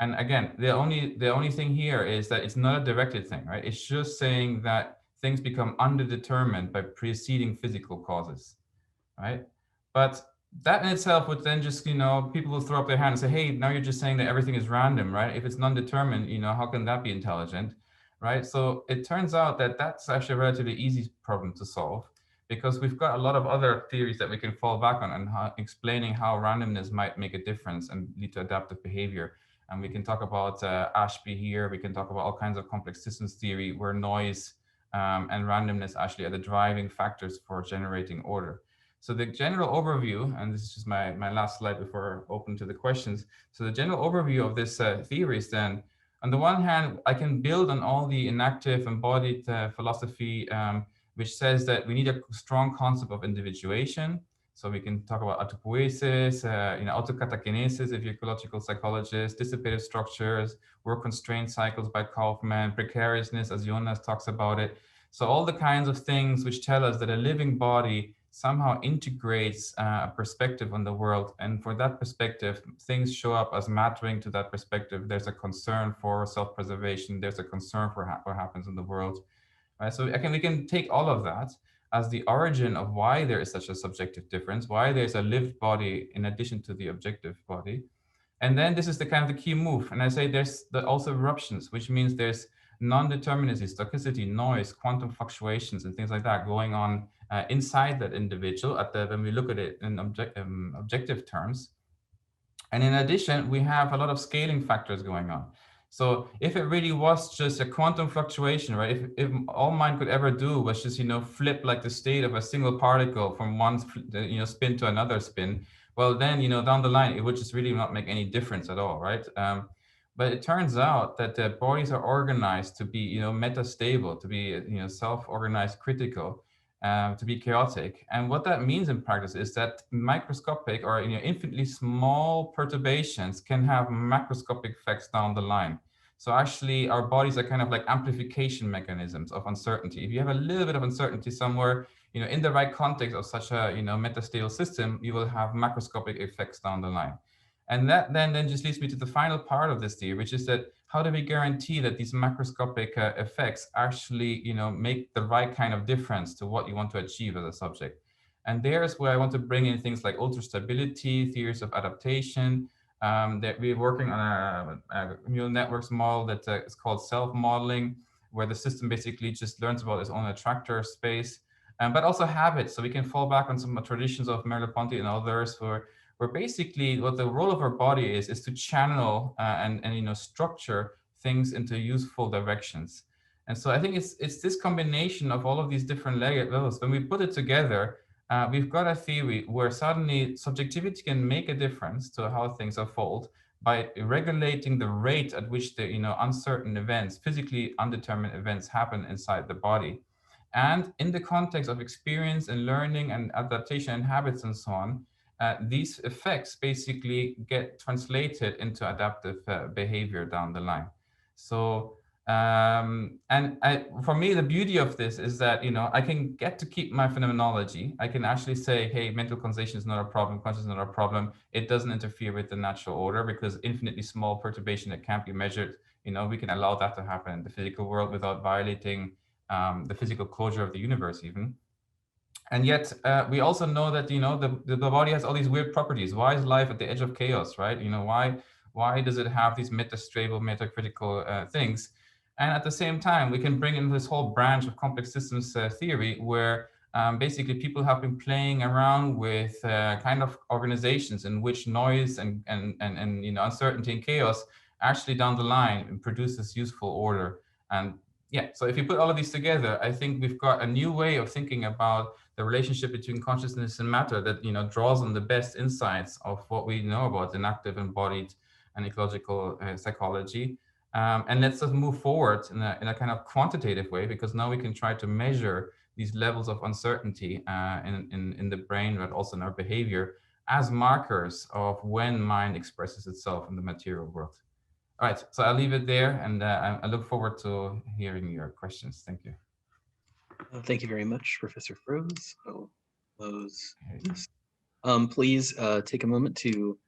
And again, the only thing here is that it's not a directed thing, right? It's just saying that things become underdetermined by preceding physical causes, right? But that in itself would then just, people will throw up their hand and say, hey, now you're just saying that everything is random, right? If it's non-determined, how can that be intelligent, right? So it turns out that that's actually a relatively easy problem to solve, because we've got a lot of other theories that we can fall back on and explaining how randomness might make a difference and lead to adaptive behavior. And we can talk about Ashby here. We can talk about all kinds of complex systems theory where noise and randomness actually are the driving factors for generating order. So the general overview, and this is just my last slide before I open to the questions. So the general overview of this theory is then, on the one hand, I can build on all the inactive embodied philosophy, which says that we need a strong concept of individuation. So we can talk about autopoiesis, autokatakinesis if you're a ecological psychologist, dissipative structures, work constraint cycles by Kaufman, precariousness as Jonas talks about it. So all the kinds of things which tell us that a living body somehow integrates a perspective on the world. And for that perspective, things show up as mattering to that perspective. There's a concern for self-preservation. There's a concern for what happens in the world. Right? So we can take all of that as the origin of why there is such a subjective difference, why there's a lived body in addition to the objective body. And then this is the kind of the key move. And I say there's also eruptions, which means there's non-determinacy, stochasticity, noise, quantum fluctuations, and things like that going on inside that individual when we look at it in objective terms. And in addition, we have a lot of scaling factors going on. So if it really was just a quantum fluctuation, right? If all mind could ever do was just, flip like the state of a single particle from one, spin to another spin, well, then, down the line, it would just really not make any difference at all, right? But it turns out that the bodies are organized to be, metastable, to be, self-organized critical. to be chaotic. And what that means in practice is that microscopic or infinitely small perturbations can have macroscopic effects down the line. So actually our bodies are kind of like amplification mechanisms of uncertainty. If you have a little bit of uncertainty somewhere, in the right context of such a metastable system, you will have macroscopic effects down the line. And that then just leads me to the final part of this theory, which is that how do we guarantee that these macroscopic effects actually make the right kind of difference to what you want to achieve as a subject? And there's where I want to bring in things like ultra-stability, theories of adaptation, that we're working on a neural networks model that is called self-modeling, where the system basically just learns about its own attractor space, but also habits. So we can fall back on some traditions of Merleau-Ponty and others where basically what the role of our body is to channel and structure things into useful directions. And so I think it's this combination of all of these different levels. When we put it together, we've got a theory where suddenly subjectivity can make a difference to how things unfold by regulating the rate at which the uncertain events, physically undetermined events, happen inside the body. And in the context of experience and learning and adaptation and habits and so on, these effects basically get translated into adaptive behavior down the line. So, for me, the beauty of this is that, I can get to keep my phenomenology. I can actually say, hey, mental conversation is not a problem, consciousness is not a problem. It doesn't interfere with the natural order because infinitely small perturbation that can't be measured, we can allow that to happen in the physical world without violating the physical closure of the universe even. And yet we also know that, the body has all these weird properties. Why is life at the edge of chaos, right? Why does it have these metastable, metacritical things? And at the same time, we can bring in this whole branch of complex systems theory where basically people have been playing around with kind of organizations in which noise and uncertainty and chaos actually down the line produces useful order. And yeah, so if you put all of these together, I think we've got a new way of thinking about the relationship between consciousness and matter that draws on the best insights of what we know about inactive, embodied, and ecological psychology, and lets us move forward in a kind of quantitative way, because now we can try to measure these levels of uncertainty in the brain, but also in our behavior, as markers of when mind expresses itself in the material world. All right, so I'll leave it there, and I look forward to hearing your questions. Thank you. Thank you very much, Professor Froese. Please take a moment to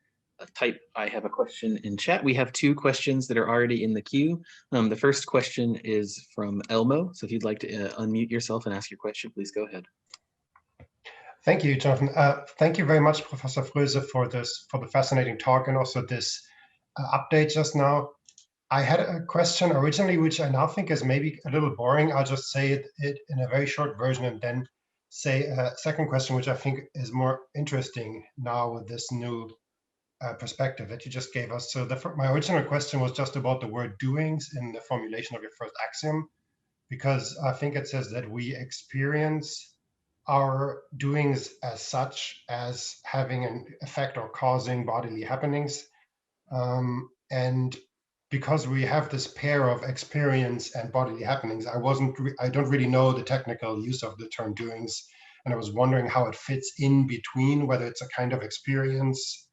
type "I have a question" in chat. We have 2 questions that are already in the queue. The first question is from Elmo. So if you'd like to unmute yourself and ask your question, please go ahead. Thank you, Jonathan. Thank you very much, Professor Froese, for the fascinating talk and also this update just now. I had a question originally, which I now think is maybe a little boring. I'll just say it in a very short version and then say a second question, which I think is more interesting now with this new perspective that you just gave us. So my original question was just about the word doings in the formulation of your first axiom, because I think it says that we experience our doings as such as having an effect or causing bodily happenings. And because we have this pair of experience and bodily happenings, I don't really know the technical use of the term doings. And I was wondering how it fits in between, whether it's a kind of experience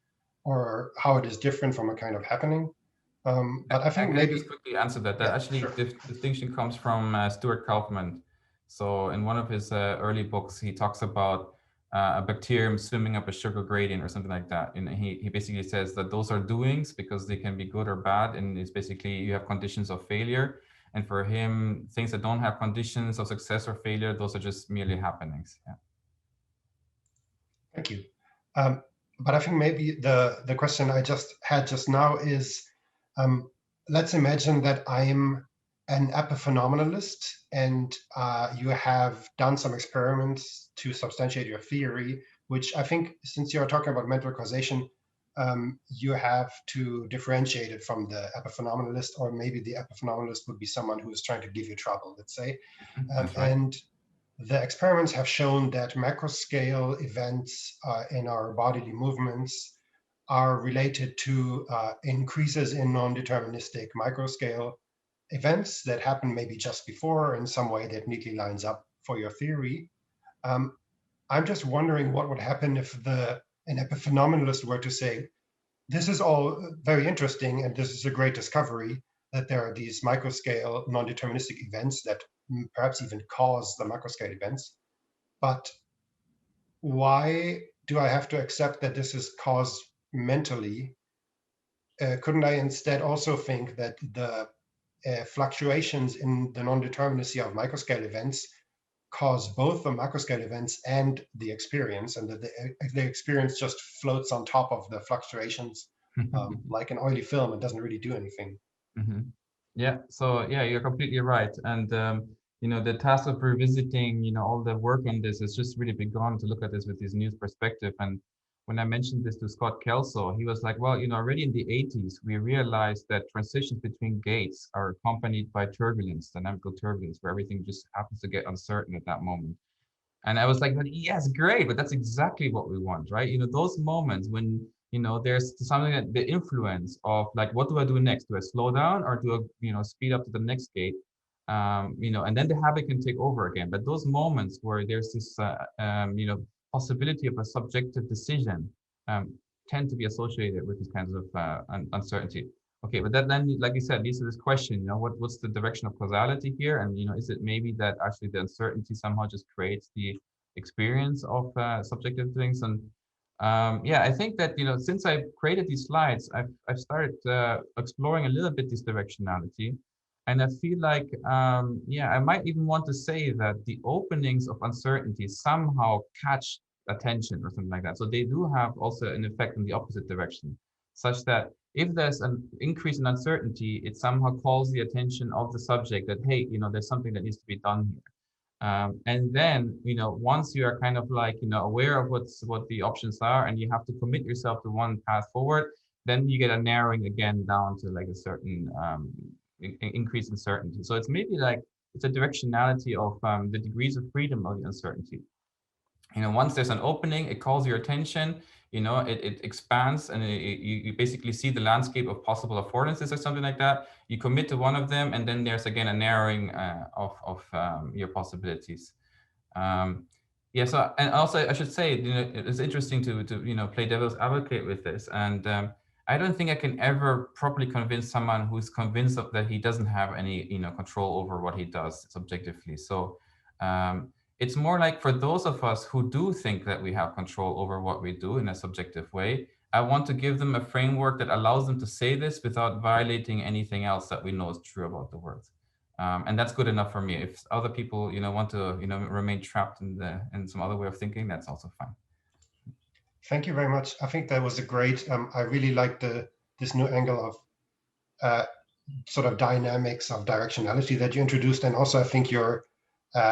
or how it is different from a kind of happening. But I think maybe just quickly answer that. That actually sure. the distinction comes from Stuart Kaufman. So in one of his early books, he talks about a bacterium swimming up a sugar gradient or something like that. And he basically says that those are doings because they can be good or bad. And it's basically you have conditions of failure. And for him, things that don't have conditions of success or failure, those are just merely happenings. Yeah. Thank you. But I think maybe the question I just had just now is, let's imagine that I'm an epiphenomenalist and you have done some experiments to substantiate your theory, which I think, since you're talking about mental causation, you have to differentiate it from the epiphenomenalist, or maybe the epiphenomenalist would be someone who is trying to give you trouble, let's say. Right. And the experiments have shown that macro-scale events in our bodily movements are related to increases in non-deterministic micro-scale events that happen maybe just before in some way that neatly lines up for your theory. I'm just wondering what would happen if an epiphenomenalist were to say, this is all very interesting and this is a great discovery, that there are these microscale non-deterministic events that perhaps even cause the macroscale events. But why do I have to accept that this is caused mentally? Couldn't I instead also think that the fluctuations in the non-determinacy of microscale events cause both the macroscale events and the experience, and that the experience just floats on top of the fluctuations, like an oily film, and doesn't really do anything? Yeah, so yeah, you're completely right. And the task of revisiting, all the work on this has just really begun to look at this with this new perspective. And when I mentioned this to Scott Kelso, he was like, well, already in the 80s, we realized that transitions between gates are accompanied by turbulence, dynamical turbulence, where everything just happens to get uncertain at that moment. And I was like, yes, great, but that's exactly what we want, right? Those moments when, there's something that the influence of like, what do I do next? Do I slow down or do I, speed up to the next gate? And then the habit can take over again. But those moments where there's this, possibility of a subjective decision tend to be associated with these kinds of uncertainty. Okay, but that then, like you said, leads to this question, what's the direction of causality here? And, is it maybe that actually the uncertainty somehow just creates the experience of subjective things? And yeah, I think that, since I created these slides, I've started exploring a little bit this directionality. And I feel like, yeah, I might even want to say that the openings of uncertainty somehow catch attention or something like that. So they do have also an effect in the opposite direction, such that if there's an increase in uncertainty, it somehow calls the attention of the subject that, hey, there's something that needs to be done here. And then, once you are kind of like, aware of what the options are, and you have to commit yourself to one path forward, then you get a narrowing again down to like a certain increase in certainty. So it's maybe like, it's a directionality of the degrees of freedom of the uncertainty. Once there's an opening, it calls your attention, it expands, and you basically see the landscape of possible affordances or something like that. You commit to one of them, and then there's again a narrowing of your possibilities. Yeah, so, and also I should say, it's interesting to play devil's advocate with this. And I don't think I can ever properly convince someone who's convinced that he doesn't have any, control over what he does subjectively. So it's more like for those of us who do think that we have control over what we do in a subjective way, I want to give them a framework that allows them to say this without violating anything else that we know is true about the world. And that's good enough for me. If other people, want to, remain trapped in some other way of thinking, that's also fine. Thank you very much. I think that was a great, I really like this new angle of sort of dynamics of directionality that you introduced. And also I think your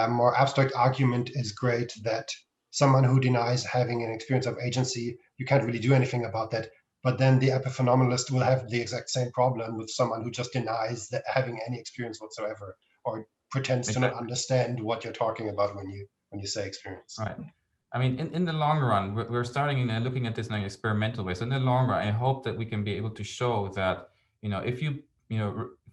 more abstract argument is great, that someone who denies having an experience of agency, you can't really do anything about that. But then the epiphenomenalist will have the exact same problem with someone who just denies that having any experience whatsoever, or pretends to not understand what you're talking about when you say experience. Right. I mean, in the long run, we're starting looking at this in an experimental way. So in the long run, I hope that we can be able to show that, if you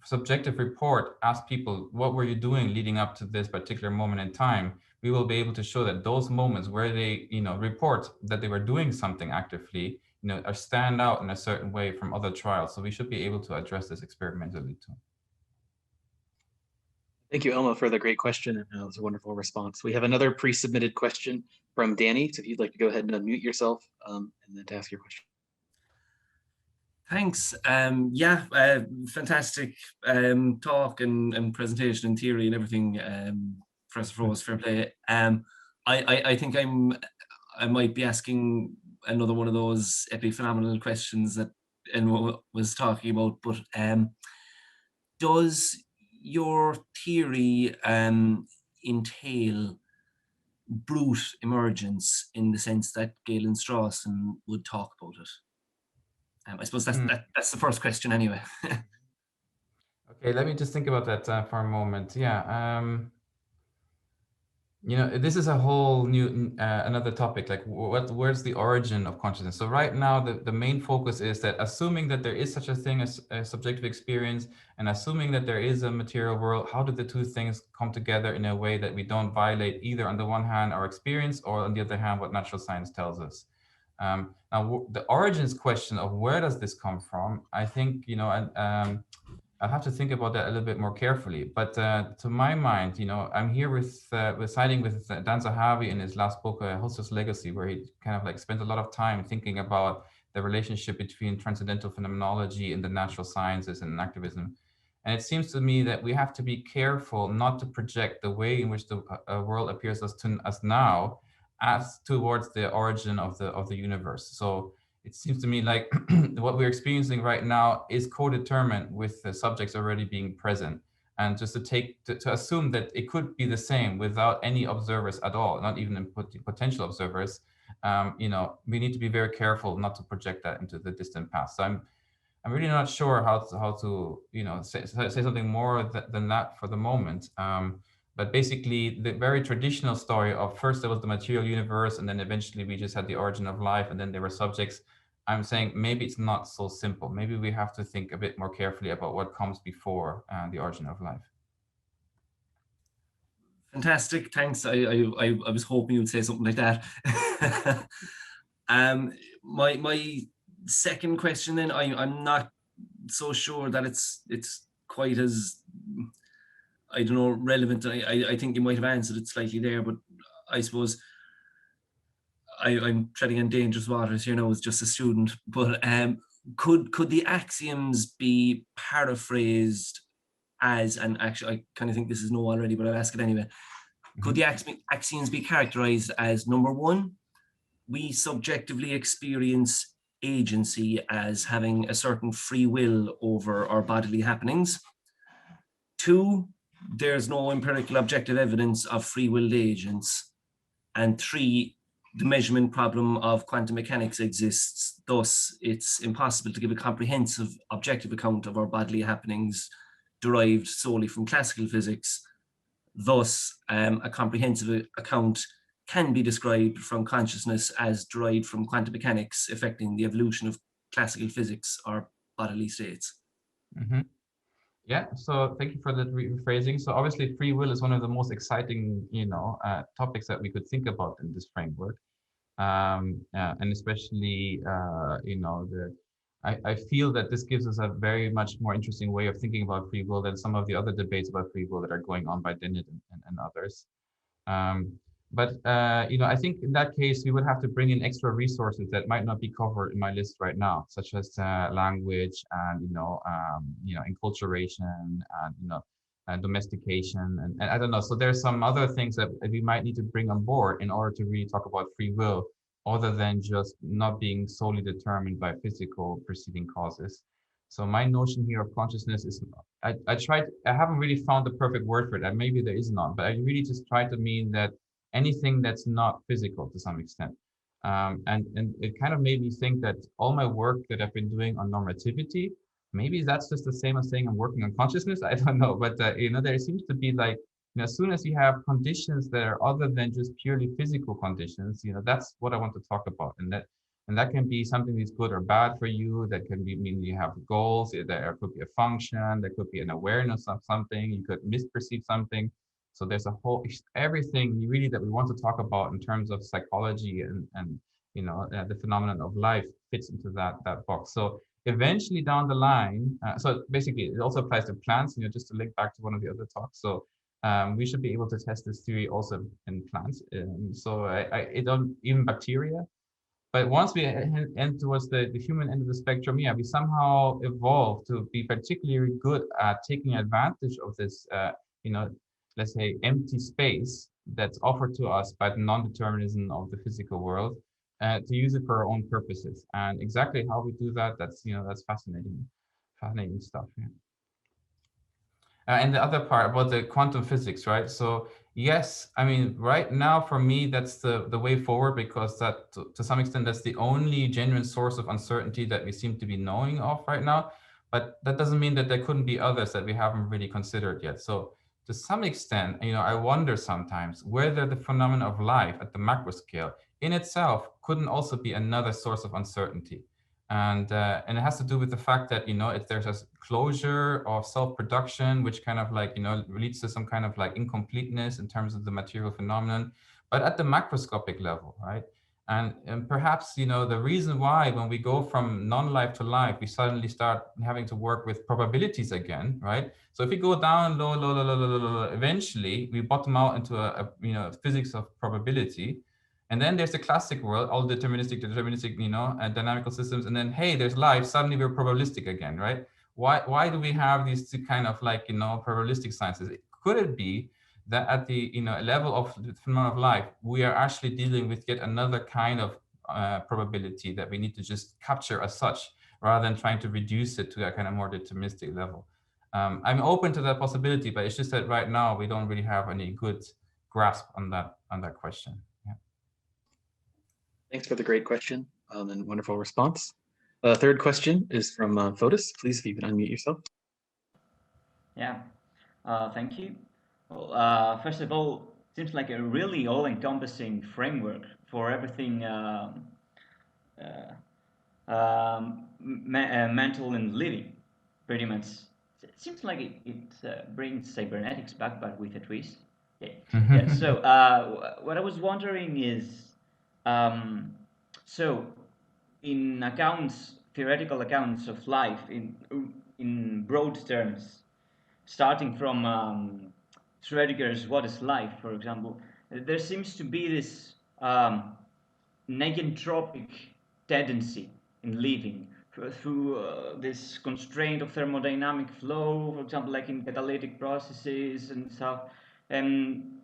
subjective report, ask people, what were you doing leading up to this particular moment in time? We will be able to show that those moments where they, report that they were doing something actively, are stand out in a certain way from other trials. So we should be able to address this experimentally too. Thank you, Elma, for the great question. And that was a wonderful response. We have another pre-submitted question from Danny. So if you'd like to go ahead and unmute yourself and then to ask your question. Thanks. Yeah, fantastic talk and presentation and theory and everything, Professor Froese, fair play. I think I might be asking another one of those epiphenomenal questions that Enwa was talking about, but does your theory entail brute emergence in the sense that Galen Strawson would talk about it? I suppose that's the first question anyway. Okay, let me just think about that for a moment. Yeah. you know, this is a whole new another topic, like where's the origin of consciousness? So right now the main focus is that assuming that there is such a thing as a subjective experience, and assuming that there is a material world, how do the two things come together in a way that we don't violate either on the one hand our experience, or on the other hand what natural science tells us? Now the origins question of where does this come from, I think, you know, I'll have to think about that a little bit more carefully. But to my mind, you know, I'm here with siding with Dan Zahavi in his last book, Husserl's Legacy, where he kind of like spent a lot of time thinking about the relationship between transcendental phenomenology and the natural sciences and activism. And it seems to me that we have to be careful not to project the way in which the world appears to us now as towards the origin of the universe. So it seems to me like what we're experiencing right now is co-determined with the subjects already being present. And just to assume that it could be the same without any observers at all, not even potential observers, you know, we need to be very careful not to project that into the distant past. So I'm really not sure how to you know, say something more than that for the moment. But basically, the very traditional story of first there was the material universe, and then eventually we just had the origin of life, and then there were subjects. I'm saying maybe it's not so simple. Maybe we have to think a bit more carefully about what comes before the origin of life. Fantastic, thanks. I was hoping you would say something like that. My second question then, I'm not so sure that it's quite as, I don't know, relevant. I think you might have answered it slightly there, but I suppose I'm treading on dangerous waters here now as just a student, but could the axioms be paraphrased as, and actually I kind of think this is no already, but I'll ask it anyway. Could the axioms be characterized as, number one, we subjectively experience agency as having a certain free will over our bodily happenings. Two, there's no empirical objective evidence of free-willed agents. And three, the measurement problem of quantum mechanics exists. Thus, it's impossible to give a comprehensive objective account of our bodily happenings derived solely from classical physics. Thus, a comprehensive account can be described from consciousness as derived from quantum mechanics affecting the evolution of classical physics or bodily states. Mm-hmm. Yeah, so thank you for that rephrasing. So obviously free will is one of the most exciting, you know, topics that we could think about in this framework. And especially, you know, I feel that this gives us a very much more interesting way of thinking about free will than some of the other debates about free will that are going on by Dennett and others. You know, I think in that case, we would have to bring in extra resources that might not be covered in my list right now, such as language and, you know, enculturation and, you know, domestication and I don't know. So there's some other things that we might need to bring on board in order to really talk about free will, other than just not being solely determined by physical preceding causes. So my notion here of consciousness is, I haven't really found the perfect word for it. Maybe there is none, but I really just try to mean that anything that's not physical to some extent. And it kind of made me think that all my work that I've been doing on normativity, maybe that's just the same as saying I'm working on consciousness. I don't know, but you know, there seems to be like, you know, as soon as you have conditions that are other than just purely physical conditions, you know, that's what I want to talk about. And that can be something that's good or bad for you. That can be mean you have goals. There could be a function. There could be an awareness of something. You could misperceive something. So there's a whole everything really that we want to talk about in terms of psychology and you know, the phenomenon of life fits into that box. So eventually down the line, so basically it also applies to plants. You know, just to link back to one of the other talks. So we should be able to test this theory also in plants. So it don't even bacteria. But once we end towards the human end of the spectrum, yeah, we somehow evolved to be particularly good at taking advantage of this, you know, let's say empty space that's offered to us by the non-determinism of the physical world, to use it for our own purposes. And exactly how we do that, that's, you know, that's fascinating stuff. Yeah. And the other part about the quantum physics, right? So yes, I mean, right now for me, that's the way forward, because that to some extent, that's the only genuine source of uncertainty that we seem to be knowing of right now. But that doesn't mean that there couldn't be others that we haven't really considered yet. So to some extent, I wonder sometimes whether the phenomenon of life at the macro scale in itself couldn't also be another source of uncertainty. And it has to do with the fact that, if there's a closure of self-production, which kind of like, leads to some kind of like incompleteness in terms of the material phenomenon, but at the macroscopic level, right? And perhaps, the reason why when we go from non-life to life, we suddenly start having to work with probabilities again, right? So if we go down low, low, low, low, low, low, low, eventually we bottom out into a physics of probability. And then there's the classic world, all deterministic, and dynamical systems. And then, hey, there's life, suddenly we're probabilistic again, right? Why do we have these two kind of like, probabilistic sciences? Could it be that at the level of the phenomenon of life, we are actually dealing with yet another kind of probability that we need to just capture as such, rather than trying to reduce it to a kind of more deterministic level? I'm open to that possibility, but it's just that right now we don't really have any good grasp on that question. Yeah. Thanks for the great question and wonderful response. Third question is from Froese. Please, if you can unmute yourself. Yeah, thank you. Well, first of all, it seems like a really all-encompassing framework for everything mental and living, pretty much. It seems like it brings cybernetics back, but with a twist. Yeah. Yeah. So what I was wondering is, so in theoretical accounts of life, in broad terms, starting from Schrödinger's "What is Life," for example, there seems to be this negentropic tendency in living through this constraint of thermodynamic flow, for example, like in catalytic processes and stuff. And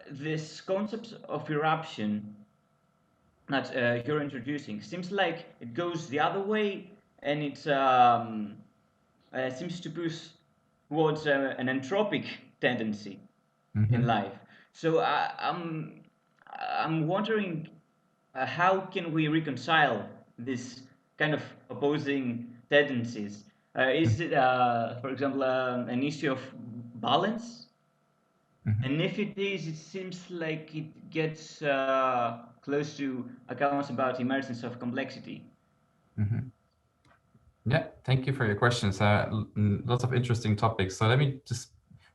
this concept of eruption that you're introducing seems like it goes the other way, and it seems to push towards an entropic tendency in life. So I'm wondering how can we reconcile this kind of opposing tendencies? Is it, for example, an issue of balance? And if it is, it seems like it gets close to accounts about emergence of complexity. Yeah, thank you for your questions. Lots of interesting topics. So let me just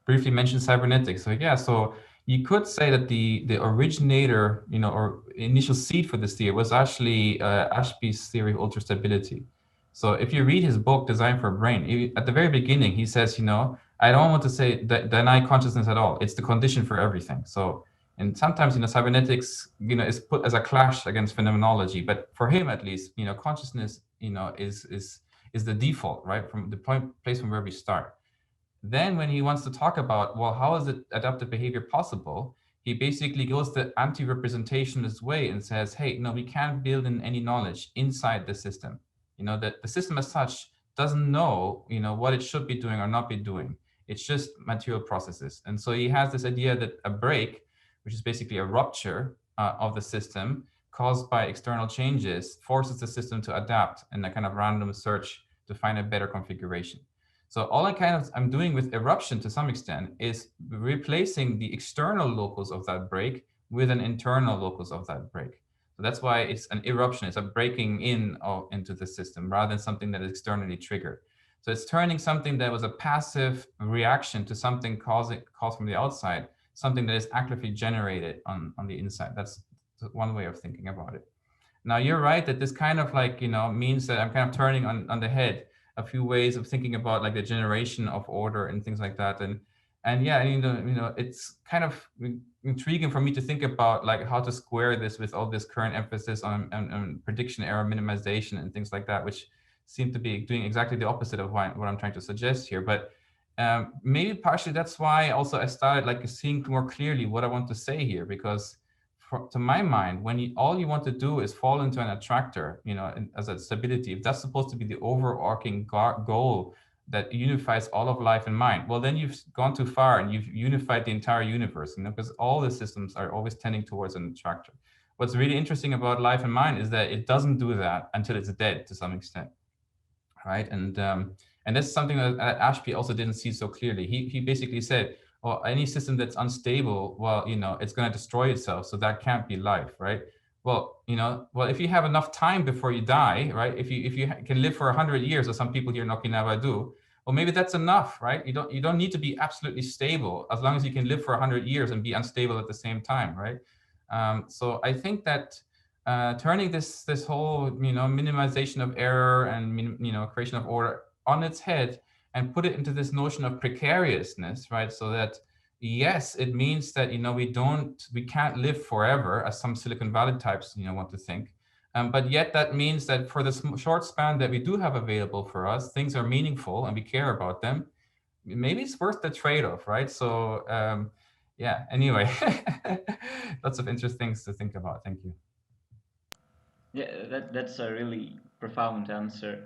briefly mention cybernetics. So yeah, so you could say that the originator, or initial seed for this theory was actually Ashby's theory of ultrastability. So if you read his book, Design for a Brain, at the very beginning, he says, I don't want to say deny consciousness at all. It's the condition for everything. So, and sometimes, cybernetics, is put as a clash against phenomenology, but for him at least, consciousness, is the default, right? From the place from where we start. Then when he wants to talk about, well, how is adaptive behavior possible? He basically goes the anti-representationalist way and says, hey, no, we can't build in any knowledge inside the system. That the system as such doesn't know, what it should be doing or not be doing. It's just material processes. And so he has this idea that a break, which is basically a rupture of the system caused by external changes, forces the system to adapt in a kind of random search to find a better configuration. So all I'm doing with eruption to some extent is replacing the external locus of that break with an internal locus of that break. So that's why it's an eruption. It's a breaking into the system rather than something that is externally triggered. So it's turning something that was a passive reaction to something caused from the outside, something that is actively generated on the inside. That's one way of thinking about it. Now you're right that this kind of means that I'm kind of turning on the head a few ways of thinking about like the generation of order and things like that. And yeah, it's kind of intriguing for me to think about like how to square this with all this current emphasis on prediction error minimization and things like that, which seem to be doing exactly the opposite of what I'm trying to suggest here. But maybe partially that's why also I started like seeing more clearly what I want to say here, because to my mind, when all you want to do is fall into an attractor, as a stability, if that's supposed to be the overarching goal that unifies all of life and mind, well, then you've gone too far and you've unified the entire universe, because all the systems are always tending towards an attractor. What's really interesting about life and mind is that it doesn't do that until it's dead to some extent, right? And And that's something that Ashby also didn't see so clearly. He basically said, well, any system that's unstable, well, it's going to destroy itself. So that can't be life, right? Well, if you have enough time before you die, right? If you can live for 100 years, as some people here in Okinawa do, well, maybe that's enough, right? You don't need to be absolutely stable, as long as you can live for 100 years and be unstable at the same time, right? So I think that turning this whole minimization of error and creation of order on its head and put it into this notion of precariousness, right? So that yes, it means that we can't live forever, as some Silicon Valley types want to think, but yet that means that for the short span that we do have available for us, things are meaningful and we care about them. Maybe it's worth the trade-off, right? So yeah. Anyway, lots of interesting things to think about. Thank you. Yeah, that's a really profound answer.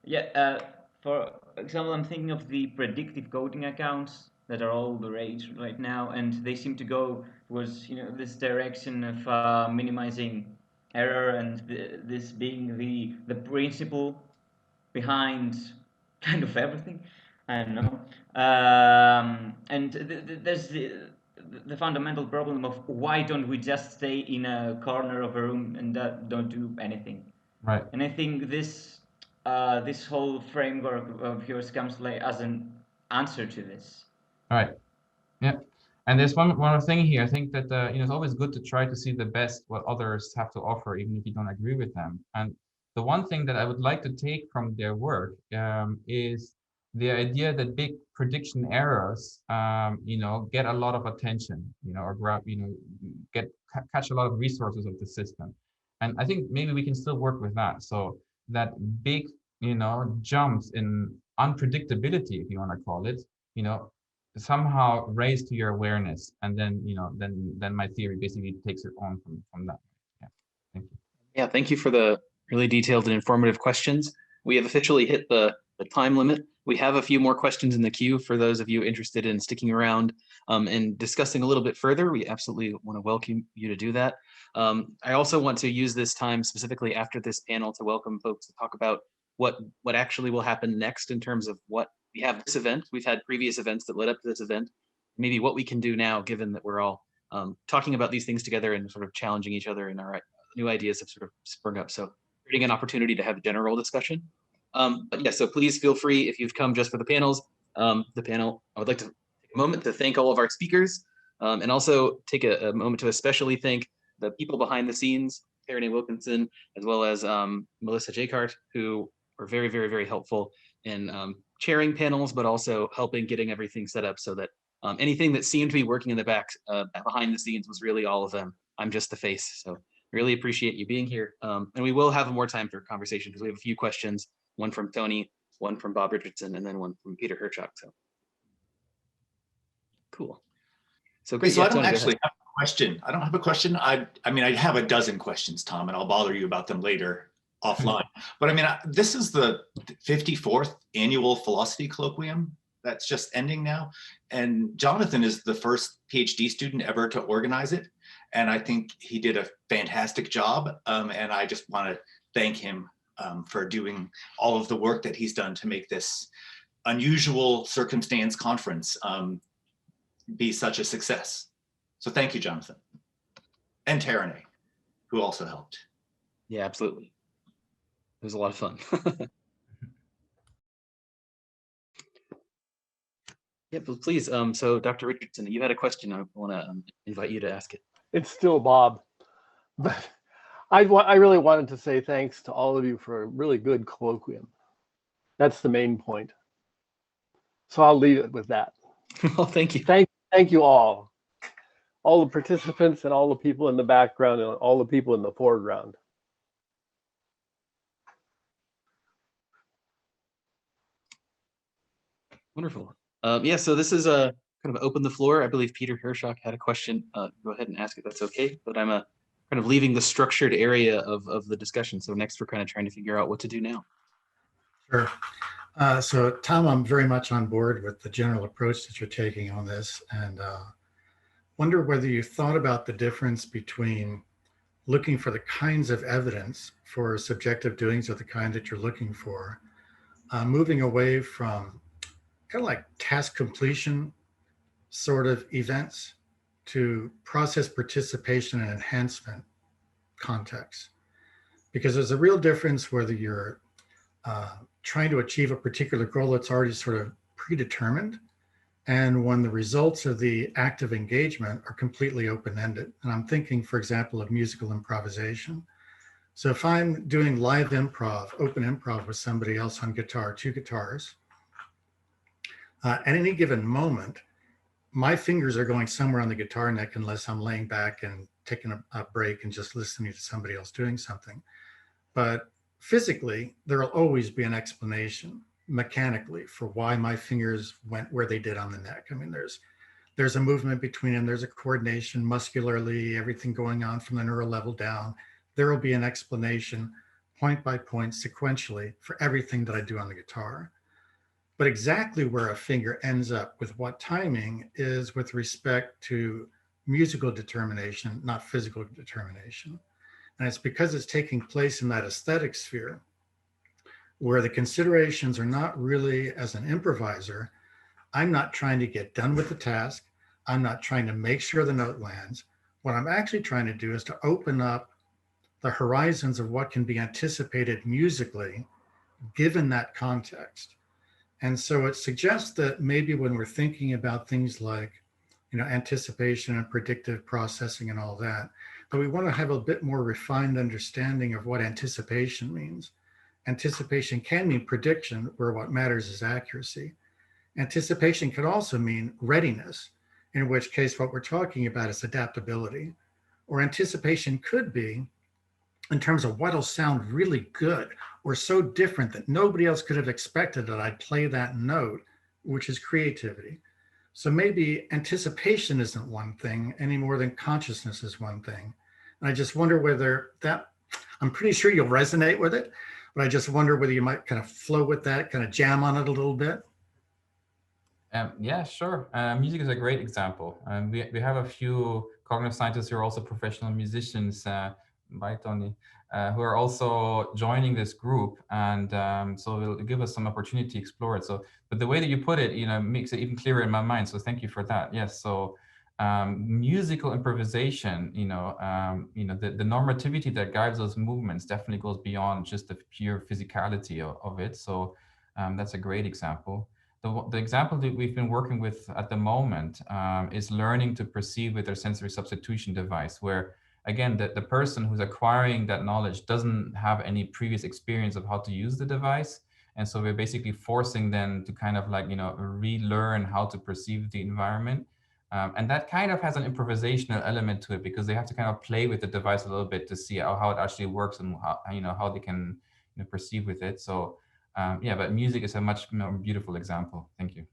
Yeah, for example, I'm thinking of the predictive coding accounts that are all the rage right now, and they seem to go towards this direction of minimizing error and this being the principle behind kind of everything. I don't know. And there's the fundamental problem of why don't we just stay in a corner of a room and don't do anything? Right. And I think this whole framework of yours comes like as an answer to this. All right. Yeah. And there's one more thing here. I think that it's always good to try to see the best what others have to offer, even if you don't agree with them. And the one thing that I would like to take from their work is the idea that big prediction errors, get a lot of attention, or grab, catch a lot of resources of the system. And I think maybe we can still work with that. So that big, jumps in unpredictability, if you want to call it, somehow raise to your awareness, and then then my theory basically takes it on from that. Yeah, thank you. Yeah, thank you for the really detailed and informative questions. We have officially hit the time limit. We have a few more questions in the queue for those of you interested in sticking around and discussing a little bit further. We absolutely want to welcome you to do that. I also want to use this time specifically after this panel to welcome folks to talk about what actually will happen next in terms of what we have this event. We've had previous events that led up to this event. Maybe what we can do now, given that we're all talking about these things together and sort of challenging each other, and our new ideas have sort of sprung up. So creating an opportunity to have a general discussion. But yeah, so please feel free, if you've come just for the panels, I would like to take a moment to thank all of our speakers and also take a moment to especially thank the people behind the scenes, Karen A. Wilkinson, as well as Melissa Jakart, who were very, very, very helpful in chairing panels, but also helping getting everything set up so that anything that seemed to be working in the back behind the scenes was really all of them. I'm just the face. So really appreciate you being here. And we will have more time for conversation because we have a few questions, one from Tony, one from Bob Richardson, and then one from Peter Herchuk. So cool. So great. So yeah, I don't Tony, actually have a question. I don't have a question. I mean, I have a dozen questions, Tom, and I'll bother you about them later offline. But I mean, this is the 54th annual philosophy colloquium that's just ending now. And Jonathan is the first PhD student ever to organize it. And I think he did a fantastic job. And I just want to thank him for doing all of the work that he's done to make this unusual circumstance conference be such a success. So thank you, Jonathan. And Tarane, who also helped. Yeah, absolutely. It was a lot of fun. Yeah, but please. So Dr. Richardson, you had a question. I want to invite you to ask it. It's still Bob, but I really wanted to say thanks to all of you for a really good colloquium. That's the main point. So I'll leave it with that. Well, thank you. Thank you all the participants and all the people in the background and all the people in the foreground. Wonderful. Yeah, so this is a kind of open the floor. I believe Peter Herchuk had a question. Go ahead and ask it. That's okay. But I'm kind of leaving the structured area of the discussion. So next, we're kind of trying to figure out what to do now. Sure. So Tom, I'm very much on board with the general approach that you're taking on this, and wonder whether you thought about the difference between looking for the kinds of evidence for subjective doings of the kind that you're looking for moving away from kind of like task completion sort of events to process participation and enhancement contexts. Because there's a real difference whether you're trying to achieve a particular goal that's already sort of predetermined, and when the results of the active engagement are completely open-ended. And I'm thinking, for example, of musical improvisation. So if I'm doing live improv, open improv with somebody else on guitar, 2 guitars, at any given moment, my fingers are going somewhere on the guitar neck unless I'm laying back and taking a break and just listening to somebody else doing something. But physically, there will always be an explanation mechanically for why my fingers went where they did on the neck. I mean, there's a movement between them, there's a coordination muscularly, everything going on from the neural level down. There will be an explanation point by point sequentially for everything that I do on the guitar. But exactly where a finger ends up with what timing is with respect to musical determination, not physical determination. And it's because it's taking place in that aesthetic sphere where the considerations are not really, as an improviser, I'm not trying to get done with the task. I'm not trying to make sure the note lands. What I'm actually trying to do is to open up the horizons of what can be anticipated musically, given that context. And so it suggests that maybe when we're thinking about things like, anticipation and predictive processing and all that, but we want to have a bit more refined understanding of what anticipation means. Anticipation can mean prediction, where what matters is accuracy. Anticipation could also mean readiness, in which case what we're talking about is adaptability. Or anticipation could be in terms of what'll sound really good or so different that nobody else could have expected that I'd play that note, which is creativity. So maybe anticipation isn't one thing any more than consciousness is one thing. And I just wonder whether I'm pretty sure you'll resonate with it, but I just wonder whether you might kind of flow with that, kind of jam on it a little bit. Yeah, sure. Music is a great example. We have a few cognitive scientists who are also professional musicians, by Tony, who are also joining this group, and so it'll give us some opportunity to explore it. So, but the way that you put it, makes it even clearer in my mind. So thank you for that. Yes. So musical improvisation, the normativity that guides those movements definitely goes beyond just the pure physicality of it. So that's a great example. The example that we've been working with at the moment is learning to perceive with their sensory substitution device, where again, the person who's acquiring that knowledge doesn't have any previous experience of how to use the device. And so we're basically forcing them to kind of like, relearn how to perceive the environment. And that kind of has an improvisational element to it, because they have to kind of play with the device a little bit to see how it actually works and how they can perceive with it. So yeah, but music is a much more beautiful example. Thank you.